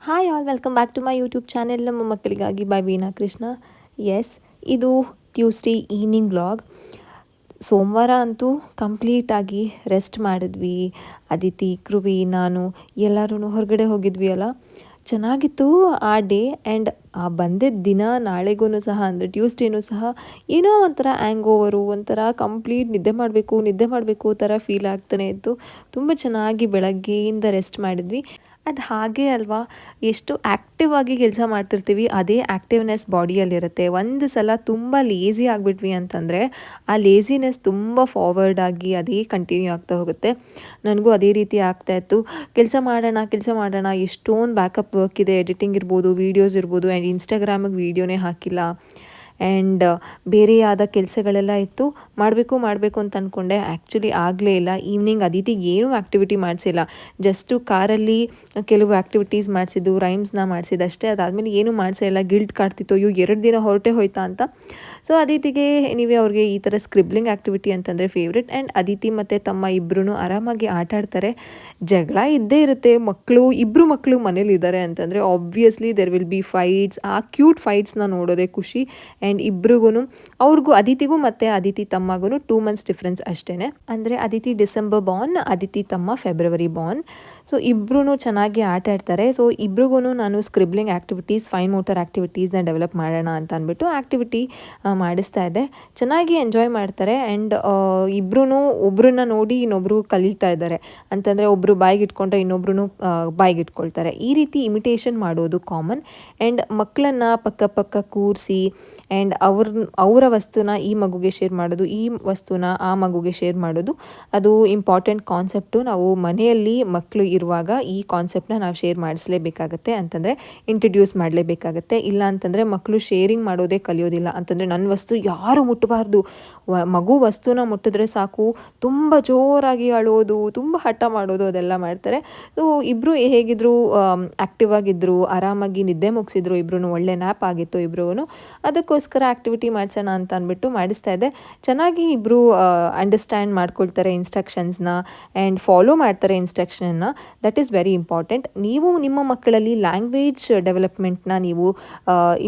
Hi all, welcome back to my YouTube channel ನಮ್ಮ ಮಕ್ಕಳಿಗಾಗಿ by Veena Krishna. Yes, ಇದು Tuesday evening vlog. ಸೋಮವಾರ ಅಂತೂ ಕಂಪ್ಲೀಟಾಗಿ ರೆಸ್ಟ್ ಮಾಡಿದ್ವಿ. ಅದಿತಿ, ಕೃವಿ, ನಾನು ಎಲ್ಲರೂ ಹೊರಗಡೆ ಹೋಗಿದ್ವಿ ಅಲ್ಲ. ಚೆನ್ನಾಗಿತ್ತು ಆ ಡೇ. ಆ್ಯಂಡ್ ಬಂದಿದ್ದ ದಿನ ನಾಳೆಗೂ ಸಹ ಅಂದರೆ ಟ್ಯೂಸ್ಡೇನೂ ಸಹ ಏನೋ ಒಂಥರ ಆ್ಯಂಗ್ ಓವರು, ಒಂಥರ ಕಂಪ್ಲೀಟ್ ನಿದ್ದೆ ಮಾಡಬೇಕು ಥರ ಫೀಲ್ ಆಗ್ತಾನೆ ಇತ್ತು. ತುಂಬ ಚೆನ್ನಾಗಿ ಬೆಳಗ್ಗೆಯಿಂದ ರೆಸ್ಟ್ ಮಾಡಿದ್ವಿ. ಅದು ಹಾಗೆ ಅಲ್ವಾ, ಎಷ್ಟು ಆ್ಯಕ್ಟಿವ್ ಆಗಿ ಕೆಲಸ ಮಾಡ್ತಿರ್ತೀವಿ ಅದೇ ಆ್ಯಕ್ಟಿವ್ನೆಸ್ ಬಾಡಿಯಲ್ಲಿರುತ್ತೆ. ಒಂದು ಸಲ ತುಂಬ ಲೇಝಿ ಆಗಿಬಿಟ್ವಿ ಅಂತಂದರೆ ಆ ಲೇಝಿನೆಸ್ ತುಂಬ ಫಾರ್ವರ್ಡ್ ಆಗಿ ಅದೇ ಕಂಟಿನ್ಯೂ ಆಗ್ತಾ ಹೋಗುತ್ತೆ. ನನಗೂ ಅದೇ ರೀತಿ ಆಗ್ತಾಯಿತ್ತು. ಕೆಲಸ ಮಾಡೋಣ ಎಷ್ಟೊಂದು ಬ್ಯಾಕಪ್ ವರ್ಕ್ ಇದೆ, ಎಡಿಟಿಂಗ್ ಇರ್ಬೋದು, ವೀಡಿಯೋಸ್ ಇರ್ಬೋದು. ಆ್ಯಂಡ್ ಇನ್ಸ್ಟಾಗ್ರಾಮಿಗೆ ವೀಡಿಯೋನೇ ಹಾಕಿಲ್ಲ. ಆ್ಯಂಡ್ ಬೇರೆಯಾದ ಕೆಲಸಗಳೆಲ್ಲ ಇತ್ತು, ಮಾಡಬೇಕು ಅಂತ ಅಂದ್ಕೊಂಡೆ. ಆ್ಯಕ್ಚುಲಿ ಆಗಲೇ ಇಲ್ಲ. ಈವ್ನಿಂಗ್ ಅದಿತಿಗೆ ಏನೂ ಆ್ಯಕ್ಟಿವಿಟಿ ಮಾಡಿಸಿಲ್ಲ. ಜಸ್ಟು ಕಾರಲ್ಲಿ ಕೆಲವು ಆ್ಯಕ್ಟಿವಿಟೀಸ್ ಮಾಡಿಸಿದ್ದು, ರೈಮ್ಸ್ನ ಮಾಡಿಸಿದ್ದು ಅಷ್ಟೇ. ಅದಾದಮೇಲೆ ಏನೂ ಮಾಡಿಸೇ ಇಲ್ಲ. ಗಿಲ್ಟ್ ಕಾಡ್ತಿತ್ತು, ಅಯ್ಯೋ 2 ದಿನ ಹೊರಟೇ ಹೋಯ್ತಾ ಅಂತ. ಸೊ ಅದಿತಿಗೆ ನೀವೇ ಅವ್ರಿಗೆ ಈ ಥರ ಸ್ಕ್ರಿಬ್ಲಿಂಗ್ ಆ್ಯಕ್ಟಿವಿಟಿ ಅಂತಂದರೆ ಫೇವ್ರೆಟ್. ಆ್ಯಂಡ್ ಅದಿತಿ ಮತ್ತು ತಮ್ಮ ಇಬ್ಬರೂ ಆರಾಮಾಗಿ ಆಟ ಆಡ್ತಾರೆ. ಜಗಳ ಇದ್ದೇ ಇರುತ್ತೆ. ಇಬ್ಬರು ಮಕ್ಕಳು ಮನೇಲಿದ್ದಾರೆ ಅಂತಂದರೆ obviously there will be fights. ಆ ಕ್ಯೂಟ್ ಫೈಟ್ಸ್ನ ನೋಡೋದೇ ಖುಷಿ. ಆ್ಯಂಡ್ ಇಬ್ರಿಗೂ ಅವ್ರಿಗೂ, ಅದಿತಿಗೂ ಮತ್ತು ಅದಿತಿ ತಮ್ಮಗೂ 2 ಮಂತ್ಸ್ ಡಿಫ್ರೆನ್ಸ್ ಅಷ್ಟೇ. ಅಂದರೆ ಅದಿತಿ ಡಿಸೆಂಬರ್ ಬಾರ್ನ್, ಅದಿತಿ ತಮ್ಮ ಫೆಬ್ರವರಿ ಬಾರ್ನ್. ಸೊ ಇಬ್ಬರೂ ಚೆನ್ನಾಗಿ ಆಟ ಆಡ್ತಾರೆ. ಸೊ ಇಬ್ರಿಗೂ ನಾನು scribbling activities, fine motor ಆ್ಯಕ್ಟಿವಿಟೀಸ್ನ develop ಮಾಡೋಣ ಅಂತ ಅಂದ್ಬಿಟ್ಟು ಆ್ಯಕ್ಟಿವಿಟಿ ಮಾಡಿಸ್ತಾ ಇದ್ದೆ. ಚೆನ್ನಾಗಿ ಎಂಜಾಯ್ ಮಾಡ್ತಾರೆ. ಆ್ಯಂಡ್ ಇಬ್ಬರೂ ಒಬ್ರನ್ನ ನೋಡಿ ಇನ್ನೊಬ್ಬರು ಕಲಿತಾ ಇದ್ದಾರೆ. ಅಂತಂದರೆ ಒಬ್ಬರು ಬಾಯಿಗೆ ಇಟ್ಕೊಂಡ್ರೆ ಇನ್ನೊಬ್ರು ಬಾಯಿಗೆ ಇಟ್ಕೊಳ್ತಾರೆ. ಈ ರೀತಿ ಇಮಿಟೇಷನ್ ಮಾಡೋದು ಕಾಮನ್. ಆ್ಯಂಡ್ ಮಕ್ಕಳನ್ನು ಪಕ್ಕ ಕೂರಿಸಿ ಆ್ಯಂಡ್ ಅವರ ವಸ್ತುನ ಈ ಮಗುಗೆ ಶೇರ್ ಮಾಡೋದು, ಈ ವಸ್ತುನ ಆ ಮಗುಗೆ ಶೇರ್ ಮಾಡೋದು, ಅದು ಇಂಪಾರ್ಟೆಂಟ್ ಕಾನ್ಸೆಪ್ಟು. ನಾವು ಮನೆಯಲ್ಲಿ ಮಕ್ಕಳು ಇರುವಾಗ ಈ ಕಾನ್ಸೆಪ್ಟನ್ನ ನಾವು ಶೇರ್ ಮಾಡಿಸ್ಲೇಬೇಕಾಗತ್ತೆ. ಅಂತಂದರೆ ಇಂಟ್ರಡ್ಯೂಸ್ ಮಾಡಲೇಬೇಕಾಗತ್ತೆ. ಇಲ್ಲ ಅಂತಂದರೆ ಮಕ್ಕಳು ಶೇರಿಂಗ್ ಮಾಡೋದೇ ಕಲಿಯೋದಿಲ್ಲ. ಅಂತಂದರೆ ನನ್ನ ವಸ್ತು ಯಾರು ಮುಟ್ಟಬಾರ್ದು, ಮಗು ವಸ್ತುನ ಮುಟ್ಟಿದ್ರೆ ಸಾಕು ತುಂಬ ಜೋರಾಗಿ ಅಳೋದು, ತುಂಬ ಹಠ ಮಾಡೋದು, ಅದೆಲ್ಲ ಮಾಡ್ತಾರೆ. ಸೊ ಇಬ್ಬರು ಹೇಗಿದ್ರು ಆ್ಯಕ್ಟಿವ್ ಆಗಿದ್ದರು, ಆರಾಮಾಗಿ ನಿದ್ದೆ ಮುಗಿಸಿದ್ರು. ಇಬ್ಬರೂ ಒಳ್ಳೆ ನ್ಯಾಪ್ ಆಗಿತ್ತು ಇಬ್ರಿಗೂ. ಅದಕ್ಕೋಸ್ಕರ ಆ್ಯಕ್ಟಿವಿಟಿ ಮಾಡಿಸೋಣ ಅಂತ ಅಂದ್ಬಿಟ್ಟು ಮಾಡಿಸ್ತಾ ಇದ್ದೆ. ಚೆನ್ನಾಗಿ ಇಬ್ಬರು ಅಂಡರ್ಸ್ಟ್ಯಾಂಡ್ ಮಾಡ್ಕೊಳ್ತಾರೆ ಇನ್ಸ್ಟ್ರಕ್ಷನ್ಸ್ನ ಆ್ಯಂಡ್ ಫಾಲೋ ಮಾಡ್ತಾರೆ ಇನ್ಸ್ಟ್ರಕ್ಷನ್ನ. That is very important. ನೀವು ನಿಮ್ಮ ಮಕ್ಕಳಲ್ಲಿ ಲ್ಯಾಂಗ್ವೇಜ್ ಡೆವಲಪ್ಮೆಂಟ್ನ ನೀವು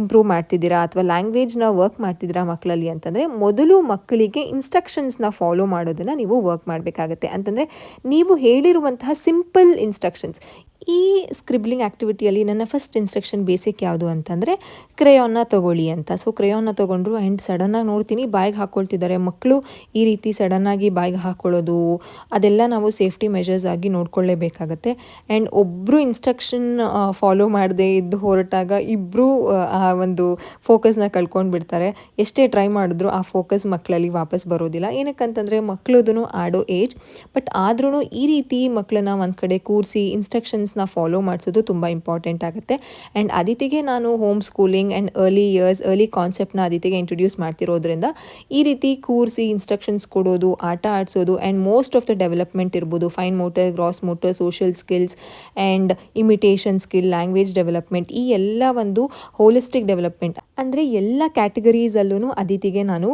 ಇಂಪ್ರೂವ್ ಮಾಡ್ತಿದ್ದೀರಾ ಅಥವಾ ಲ್ಯಾಂಗ್ವೇಜ್ನ ವರ್ಕ್ ಮಾಡ್ತಿದ್ದೀರಾ ಮಕ್ಕಳಲ್ಲಿ ಅಂತಂದರೆ ಮೊದಲು ಮಕ್ಕಳಿಗೆ ಇನ್ಸ್ಟ್ರಕ್ಷನ್ಸ್ನ ಫಾಲೋ ಮಾಡೋದನ್ನು ನೀವು ವರ್ಕ್ ಮಾಡಬೇಕಾಗತ್ತೆ. ಅಂತಂದರೆ ನೀವು ಹೇಳಿರುವಂತಹ ಸಿಂಪಲ್ ಇನ್ಸ್ಟ್ರಕ್ಷನ್ಸ್. ಈ ಸ್ಕ್ರಿಬ್ಲಿಂಗ್ ಆ್ಯಕ್ಟಿವಿಟಿಯಲ್ಲಿ ನನ್ನ ಫಸ್ಟ್ ಇನ್ಸ್ಟ್ರಕ್ಷನ್ ಬೇಸಿಕ್ ಯಾವುದು ಅಂತಂದರೆ ಕ್ರೇಯಾನ್ನ ತೊಗೊಳ್ಳಿ ಅಂತ. ಸೊ ಕ್ರೇಯಾನ್ನ ತೊಗೊಂಡ್ರು ಆ್ಯಂಡ್ ಸಡನ್ನಾಗಿ ನೋಡ್ತೀನಿ ಬಾಯಿಗೆ ಹಾಕ್ಕೊಳ್ತಿದ್ದಾರೆ ಮಕ್ಕಳು. ಈ ರೀತಿ ಸಡನ್ನಾಗಿ ಬಾಯಿಗೆ ಹಾಕ್ಕೊಳ್ಳೋದು ಅದೆಲ್ಲ ನಾವು ಸೇಫ್ಟಿ ಮೆಷರ್ಸ್ ಆಗಿ ನೋಡ್ಕೊಳ್ಳೇಬೇಕಾಗತ್ತೆ. ಆ್ಯಂಡ್ ಒಬ್ಬರು ಇನ್ಸ್ಟ್ರಕ್ಷನ್ ಫಾಲೋ ಮಾಡದೇ ಇದ್ದು ಹೊರಟಾಗ ಇಬ್ಬರು ಆ ಒಂದು ಫೋಕಸ್ನ ಕಳ್ಕೊಂಡು ಬಿಡ್ತಾರೆ. ಎಷ್ಟೇ ಟ್ರೈ ಮಾಡಿದ್ರು ಆ ಫೋಕಸ್ ಮಕ್ಕಳಲ್ಲಿ ವಾಪಸ್ ಬರೋದಿಲ್ಲ. ಏನಕ್ಕಂತಂದರೆ ಮಕ್ಕಳದೂ ಆಡೋ ಏಜ್. ಬಟ್ ಆದ್ರೂ ಈ ರೀತಿ ಮಕ್ಕಳನ್ನ ಒಂದು ಕಡೆ ಕೂರಿಸಿ ಇನ್ಸ್ಟ್ರಕ್ಷನ್ಸ್ನ ಫಾಲೋ ಮಾಡಿಸೋದು ತುಂಬ ಇಂಪಾರ್ಟೆಂಟ್ ಆಗುತ್ತೆ. ಆ್ಯಂಡ್ ಅದಿತಿಗೆ ನಾನು ಹೋಮ್ ಸ್ಕೂಲಿಂಗ್ ಆ್ಯಂಡ್ ಅರ್ಲಿ ಕಾನ್ಸೆಪ್ಟ್ನ ಅದಿತಿಗೆ ಇಂಟ್ರೊಡ್ಯೂಸ್ ಮಾಡ್ತಿರೋದ್ರಿಂದ ಈ ರೀತಿ ಕೂರಿಸಿ ಇನ್ಸ್ಟ್ರಕ್ಷನ್ಸ್ ಕೊಡೋದು, ಆಟ ಆಡಿಸೋದು and most of the development ಇರ್ಬೋದು, fine motor, gross motor, social skills and imitation skill, language development, ಈ ಎಲ್ಲ ಒಂದು ಹೋಲಿಸ್ಟಿಕ್ ಡೆವಲಪ್ಮೆಂಟ್ ಅಂದರೆ ಎಲ್ಲ ಕ್ಯಾಟಗರೀಸಲ್ಲೂ ಅದಿತಿಗೆ ನಾನು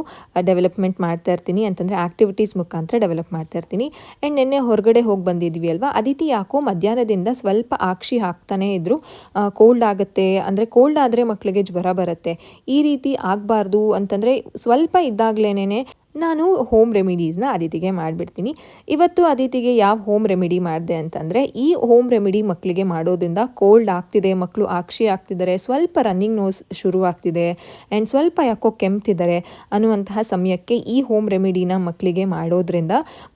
ಡೆವಲಪ್ಮೆಂಟ್ ಮಾಡ್ತಾ ಇರ್ತೀನಿ. ಅಂತಂದರೆ ಆ್ಯಕ್ಟಿವಿಟೀಸ್ ಮುಖಾಂತರ ಡೆವಲಪ್ ಮಾಡ್ತಾ ಇರ್ತೀನಿ. ಆ್ಯಂಡ್ ನಿನ್ನೆ ಹೊರಗಡೆ ಹೋಗಿ ಬಂದಿದ್ವಿ ಅಲ್ವಾ, ಅದಿತಿ ಯಾಕೋ ಮಧ್ಯಾಹ್ನದಿಂದ ಸ್ವಲ್ಪ ಆಕ್ಷಿ ಹಾಕ್ತಾನೇ ಇದ್ದರು. ಕೋಲ್ಡ್ ಆಗುತ್ತೆ, ಅಂದರೆ ಕೋಲ್ಡ್ ಆದರೆ ಮಕ್ಕಳಿಗೆ ಜ್ವರ ಬರುತ್ತೆ. ಈ ರೀತಿ ಆಗಬಾರ್ದು ಅಂತಂದರೆ ಸ್ವಲ್ಪ ಇದ್ದಾಗಲೇ ನಾನು ಹೋಮ್ ರೆಮಿಡೀಸ್ನ ಅದಿತಿಗೆ ಮಾಡಿಬಿಡ್ತೀನಿ. ಇವತ್ತು ಅದಿತಿಗೆ ಯಾವ ಹೋಮ್ ರೆಮಿಡಿ ಮಾಡಿದೆ ಅಂತಂದರೆ, ಈ ಹೋಮ್ ರೆಮಿಡಿ ಮಕ್ಕಳಿಗೆ ಮಾಡೋದ್ರಿಂದ ಕೋಲ್ಡ್ ಆಗ್ತಿದೆ, ಮಕ್ಕಳು ಆಕ್ಷಿ ಆಗ್ತಿದ್ದಾರೆ, ಸ್ವಲ್ಪ ರನ್ನಿಂಗ್ ನೋಸ್ ಶುರು ಆಗ್ತಿದೆ ಆ್ಯಂಡ್ ಸ್ವಲ್ಪ ಯಾಕೋ ಕೆಮ್ತಿದ್ದಾರೆ ಅನ್ನುವಂತಹ ಸಮಯಕ್ಕೆ ಈ ಹೋಮ್ ರೆಮಿಡಿನ ಮಕ್ಕಳಿಗೆ ಮಾಡೋದ್ರಿಂದ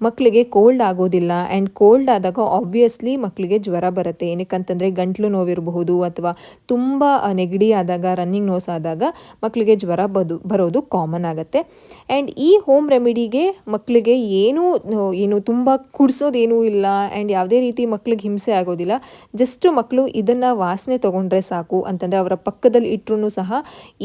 ಮಕ್ಕಳಿಗೆ ಕೋಲ್ಡ್ ಆಗೋದಿಲ್ಲ. ಆ್ಯಂಡ್ ಕೋಲ್ಡ್ ಆದಾಗ ಆಬ್ವಿಯಸ್ಲಿ ಮಕ್ಕಳಿಗೆ ಜ್ವರ ಬರುತ್ತೆ. ಏನಕ್ಕಂತಂದರೆ ಗಂಟ್ಲು ನೋವಿರಬಹುದು ಅಥವಾ ತುಂಬ ನೆಗಡಿ ಆದಾಗ, ರನ್ನಿಂಗ್ ನೋಸ್ ಆದಾಗ ಮಕ್ಕಳಿಗೆ ಜ್ವರ ಬರೋದು ಕಾಮನ್ ಆಗುತ್ತೆ. ಆ್ಯಂಡ್ ಈ ಹೋಮ್ ರೆಮಿಡಿಗೆ ಮಕ್ಕಳಿಗೆ ಏನು ತುಂಬ ಕುಡಿಸೋದೇನೂ ಇಲ್ಲ ಆ್ಯಂಡ್ ಯಾವುದೇ ರೀತಿ ಮಕ್ಕಳಿಗೆ ಹಿಂಸೆ ಆಗೋದಿಲ್ಲ. ಜಸ್ಟ್ ಮಕ್ಕಳು ಇದನ್ನು ವಾಸನೆ ತೊಗೊಂಡ್ರೆ ಸಾಕು. ಅಂತಂದರೆ ಅವರ ಪಕ್ಕದಲ್ಲಿ ಇಟ್ಟರೂ ಸಹ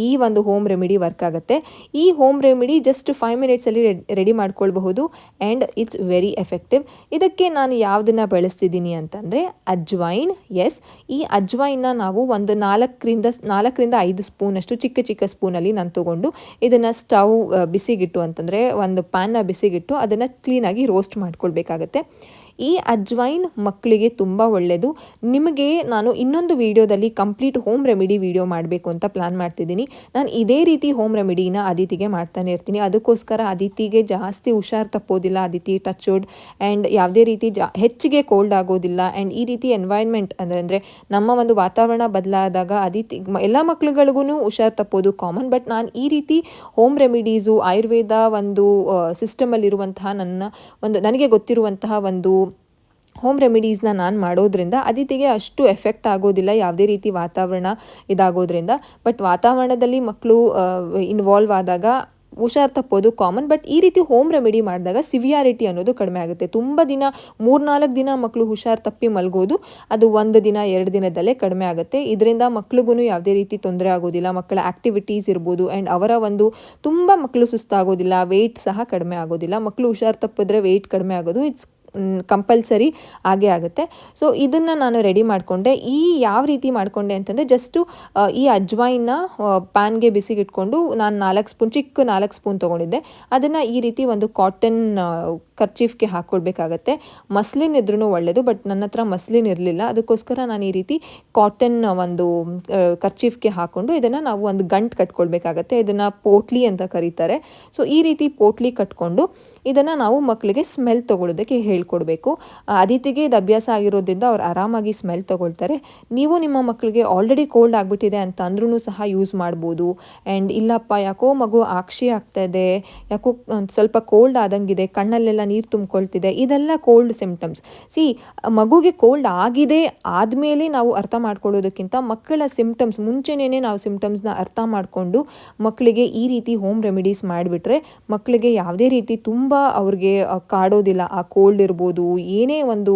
ಈ ಒಂದು ಹೋಮ್ ರೆಮಿಡಿ ವರ್ಕ್ ಆಗುತ್ತೆ. ಈ ಹೋಮ್ ರೆಮಿಡಿ ಜಸ್ಟ್ 5 ಮಿನಿಟ್ಸಲ್ಲಿ ರೆಡಿ ಮಾಡ್ಕೊಳ್ಬಹುದು ಆ್ಯಂಡ್ ಇಟ್ಸ್ ವೆರಿ ಎಫೆಕ್ಟಿವ್. ಇದಕ್ಕೆ ನಾನು ಯಾವುದನ್ನು ಬಳಸ್ತಿದ್ದೀನಿ ಅಂತಂದರೆ ಅಜ್ವೈನ್. ಎಸ್, ಈ ಅಜ್ವೈನ್ನ ನಾವು ಒಂದು 4ರಿಂದ 5 ಸ್ಪೂನಷ್ಟು ಚಿಕ್ಕ ಸ್ಪೂನಲ್ಲಿ ನಾನು ತೊಗೊಂಡು ಇದನ್ನು ಬಿಸಿಗಿಟ್ಟು, ಅಂತಂದರೆ ಒಂದು ಪ್ಯಾನ್ನ ಬಿಸಿಗಿಟ್ಟು ಅದನ್ನು ಕ್ಲೀನಾಗಿ ರೋಸ್ಟ್ ಮಾಡ್ಕೊಳ್ಬೇಕಾಗತ್ತೆ. ಈ ಅಜ್ವೈನ್ ಮಕ್ಕಳಿಗೆ ತುಂಬ ಒಳ್ಳೆಯದು. ನಿಮಗೆ ನಾನು ಇನ್ನೊಂದು ವಿಡಿಯೋದಲ್ಲಿ ಕಂಪ್ಲೀಟ್ ಹೋಮ್ ರೆಮಿಡಿ ವಿಡಿಯೋ ಮಾಡಬೇಕು ಅಂತ ಪ್ಲ್ಯಾನ್ ಮಾಡ್ತಿದ್ದೀನಿ. ನಾನು ಇದೇ ರೀತಿ ಹೋಮ್ ರೆಮಿಡಿನ ಅದಿತಿಗೆ ಮಾಡ್ತಾನೆ ಇರ್ತೀನಿ. ಅದಕ್ಕೋಸ್ಕರ ಅದಿತಿಗೆ ಜಾಸ್ತಿ ಹುಷಾರು ತಪ್ಪೋದಿಲ್ಲ. ಅದಿತಿ ಟಚ್ವುಡ್ ಆ್ಯಂಡ್ ಯಾವುದೇ ರೀತಿ ಹೆಚ್ಚಿಗೆ ಕೋಲ್ಡ್ ಆಗೋದಿಲ್ಲ. ಆ್ಯಂಡ್ ಈ ರೀತಿ ಎನ್ವೈರ್ನ್ಮೆಂಟ್ ಅಂದರೆ ನಮ್ಮ ಒಂದು ವಾತಾವರಣ ಬದಲಾದಾಗ ಅದಿತಿ ಎಲ್ಲ ಮಕ್ಳುಗಳಿಗೂ ಹುಷಾರು ತಪ್ಪೋದು ಕಾಮನ್. ಬಟ್ ನಾನು ಈ ರೀತಿ ಹೋಮ್ ರೆಮಿಡೀಸು ಆಯುರ್ವೇದ ಒಂದು ಸಿಸ್ಟಮಲ್ಲಿರುವಂತಹ ನನಗೆ ಗೊತ್ತಿರುವಂತಹ ಒಂದು ಹೋಮ್ ರೆಮಿಡೀಸ್ನ ನಾನು ಮಾಡೋದ್ರಿಂದ ಅದಿತಿಗೆ ಅಷ್ಟು ಎಫೆಕ್ಟ್ ಆಗೋದಿಲ್ಲ ಯಾವುದೇ ರೀತಿ ವಾತಾವರಣ ಇದಾಗೋದ್ರಿಂದ. ಬಟ್ ವಾತಾವರಣದಲ್ಲಿ ಮಕ್ಕಳು ಇನ್ವಾಲ್ವ್ ಆದಾಗ ಹುಷಾರು ತಪ್ಪೋದು ಕಾಮನ್. ಬಟ್ ಈ ರೀತಿ ಹೋಮ್ ರೆಮಿಡಿ ಮಾಡಿದಾಗ ಸಿವಿಯಾರಿಟಿ ಅನ್ನೋದು ಕಡಿಮೆ ಆಗುತ್ತೆ. ತುಂಬ ದಿನ 3-4 ದಿನ ಮಕ್ಕಳು ಹುಷಾರು ತಪ್ಪಿ ಮಲಗೋದು ಅದು 1 ದಿನ 2 ದಿನದಲ್ಲೇ ಕಡಿಮೆ ಆಗುತ್ತೆ. ಇದರಿಂದ ಮಕ್ಳಿಗೂ ಯಾವುದೇ ರೀತಿ ತೊಂದರೆ ಆಗೋದಿಲ್ಲ. ಮಕ್ಕಳ ಆ್ಯಕ್ಟಿವಿಟೀಸ್ ಇರ್ಬೋದು ಆ್ಯಂಡ್ ಅವರ ಒಂದು ತುಂಬ ಮಕ್ಕಳು ಸುಸ್ತಾಗೋದಿಲ್ಲ, ವೆಯ್ಟ್ ಸಹ ಕಡಿಮೆ ಆಗೋದಿಲ್ಲ. ಮಕ್ಕಳು ಹುಷಾರು ತಪ್ಪಿದ್ರೆ ವೆಯ್ಟ್ ಕಡಿಮೆ ಆಗೋದು ಇಟ್ಸ್ ಕಂಪಲ್ಸರಿ ಆಗೇ ಆಗುತ್ತೆ. ಸೊ ಇದನ್ನು ನಾನು ರೆಡಿ ಮಾಡಿಕೊಂಡೆ. ಯಾವ ರೀತಿ ಮಾಡಿಕೊಂಡೆ ಅಂತಂದರೆ ಜಸ್ಟು ಈ ಅಜ್ವೈನ್ನ ಪ್ಯಾನ್ಗೆ ಬಿಸಿಗೆ ಇಟ್ಕೊಂಡು ನಾನು ಚಿಕ್ಕ 4 ಸ್ಪೂನ್ ತೊಗೊಂಡಿದ್ದೆ. ಅದನ್ನು ಈ ರೀತಿ ಒಂದು ಕಾಟನ್ ಕರ್ಚೀಫ್ಗೆ ಹಾಕ್ಕೊಳ್ಬೇಕಾಗತ್ತೆ. ಮಸ್ಲಿನ್ ಇದ್ರೂ ಒಳ್ಳೆಯದು, ಬಟ್ ನನ್ನ ಹತ್ರ ಮಸ್ಲಿನ್ ಇರಲಿಲ್ಲ. ಅದಕ್ಕೋಸ್ಕರ ನಾನು ಈ ರೀತಿ ಕಾಟನ್ ಒಂದು ಕರ್ಚೀಫ್ಗೆ ಹಾಕ್ಕೊಂಡು ಇದನ್ನು ನಾವು ಒಂದು ಗಂಟು ಕಟ್ಕೊಳ್ಬೇಕಾಗತ್ತೆ. ಇದನ್ನು ಪೋಟ್ಲಿ ಅಂತ ಕರೀತಾರೆ. ಸೊ ಈ ರೀತಿ ಪೋಟ್ಲಿ ಕಟ್ಕೊಂಡು ಇದನ್ನು ನಾವು ಮಕ್ಕಳಿಗೆ ಸ್ಮೆಲ್ ತೊಗೊಳೋದಕ್ಕೆ ಹೇಳ್ಕೊಡ್ಬೇಕು. ಅದಿತಿಗೆ ಇದು ಅಭ್ಯಾಸ ಆಗಿರೋದ್ರಿಂದ ಅವ್ರು ಆರಾಮಾಗಿ ಸ್ಮೆಲ್ ತೊಗೊಳ್ತಾರೆ. ನೀವು ನಿಮ್ಮ ಮಕ್ಕಳಿಗೆ ಆಲ್ರೆಡಿ ಕೋಲ್ಡ್ ಆಗಿಬಿಟ್ಟಿದೆ ಅಂತ ಅಂದ್ರೂ ಸಹ ಯೂಸ್ ಮಾಡ್ಬೋದು. ಆ್ಯಂಡ್ ಇಲ್ಲಪ್ಪ ಯಾಕೋ ಮಗು ಆಕ್ಷಿ ಆಗ್ತಾ ಇದೆ, ಯಾಕೋ ಸ್ವಲ್ಪ ಕೋಲ್ಡ್ ಆದಂಗಿದೆ, ಕಣ್ಣಲ್ಲೆಲ್ಲ ನೀರು ತುಂಬಿಕೊಳ್ತಿದೆ, ಇದೆಲ್ಲ ಕೋಲ್ಡ್ ಸಿಂಪ್ಟಮ್ಸ್. ಮಗುಗೆ ಕೋಲ್ಡ್ ಆಗಿದೆ ಆದಮೇಲೆ ನಾವು ಅರ್ಥ ಮಾಡ್ಕೊಳ್ಳೋದಕ್ಕಿಂತ ಮಕ್ಕಳ ಸಿಂಪ್ಟಮ್ಸ್ ಮುಂಚೆನೇ ನಾವು ಸಿಂಪ್ಟಮ್ಸ್ನ ಅರ್ಥ ಮಾಡಿಕೊಂಡು ಮಕ್ಕಳಿಗೆ ಈ ರೀತಿ ಹೋಮ್ ರೆಮಿಡೀಸ್ ಮಾಡಿಬಿಟ್ರೆ ಮಕ್ಕಳಿಗೆ ಯಾವುದೇ ರೀತಿ ತುಂಬ ಅವ್ರಿಗೆ ಕಾಡೋದಿಲ್ಲ. ಆ ಕೋಲ್ಡ್ ಇರ್ಬೋದು, ಏನೇ ಒಂದು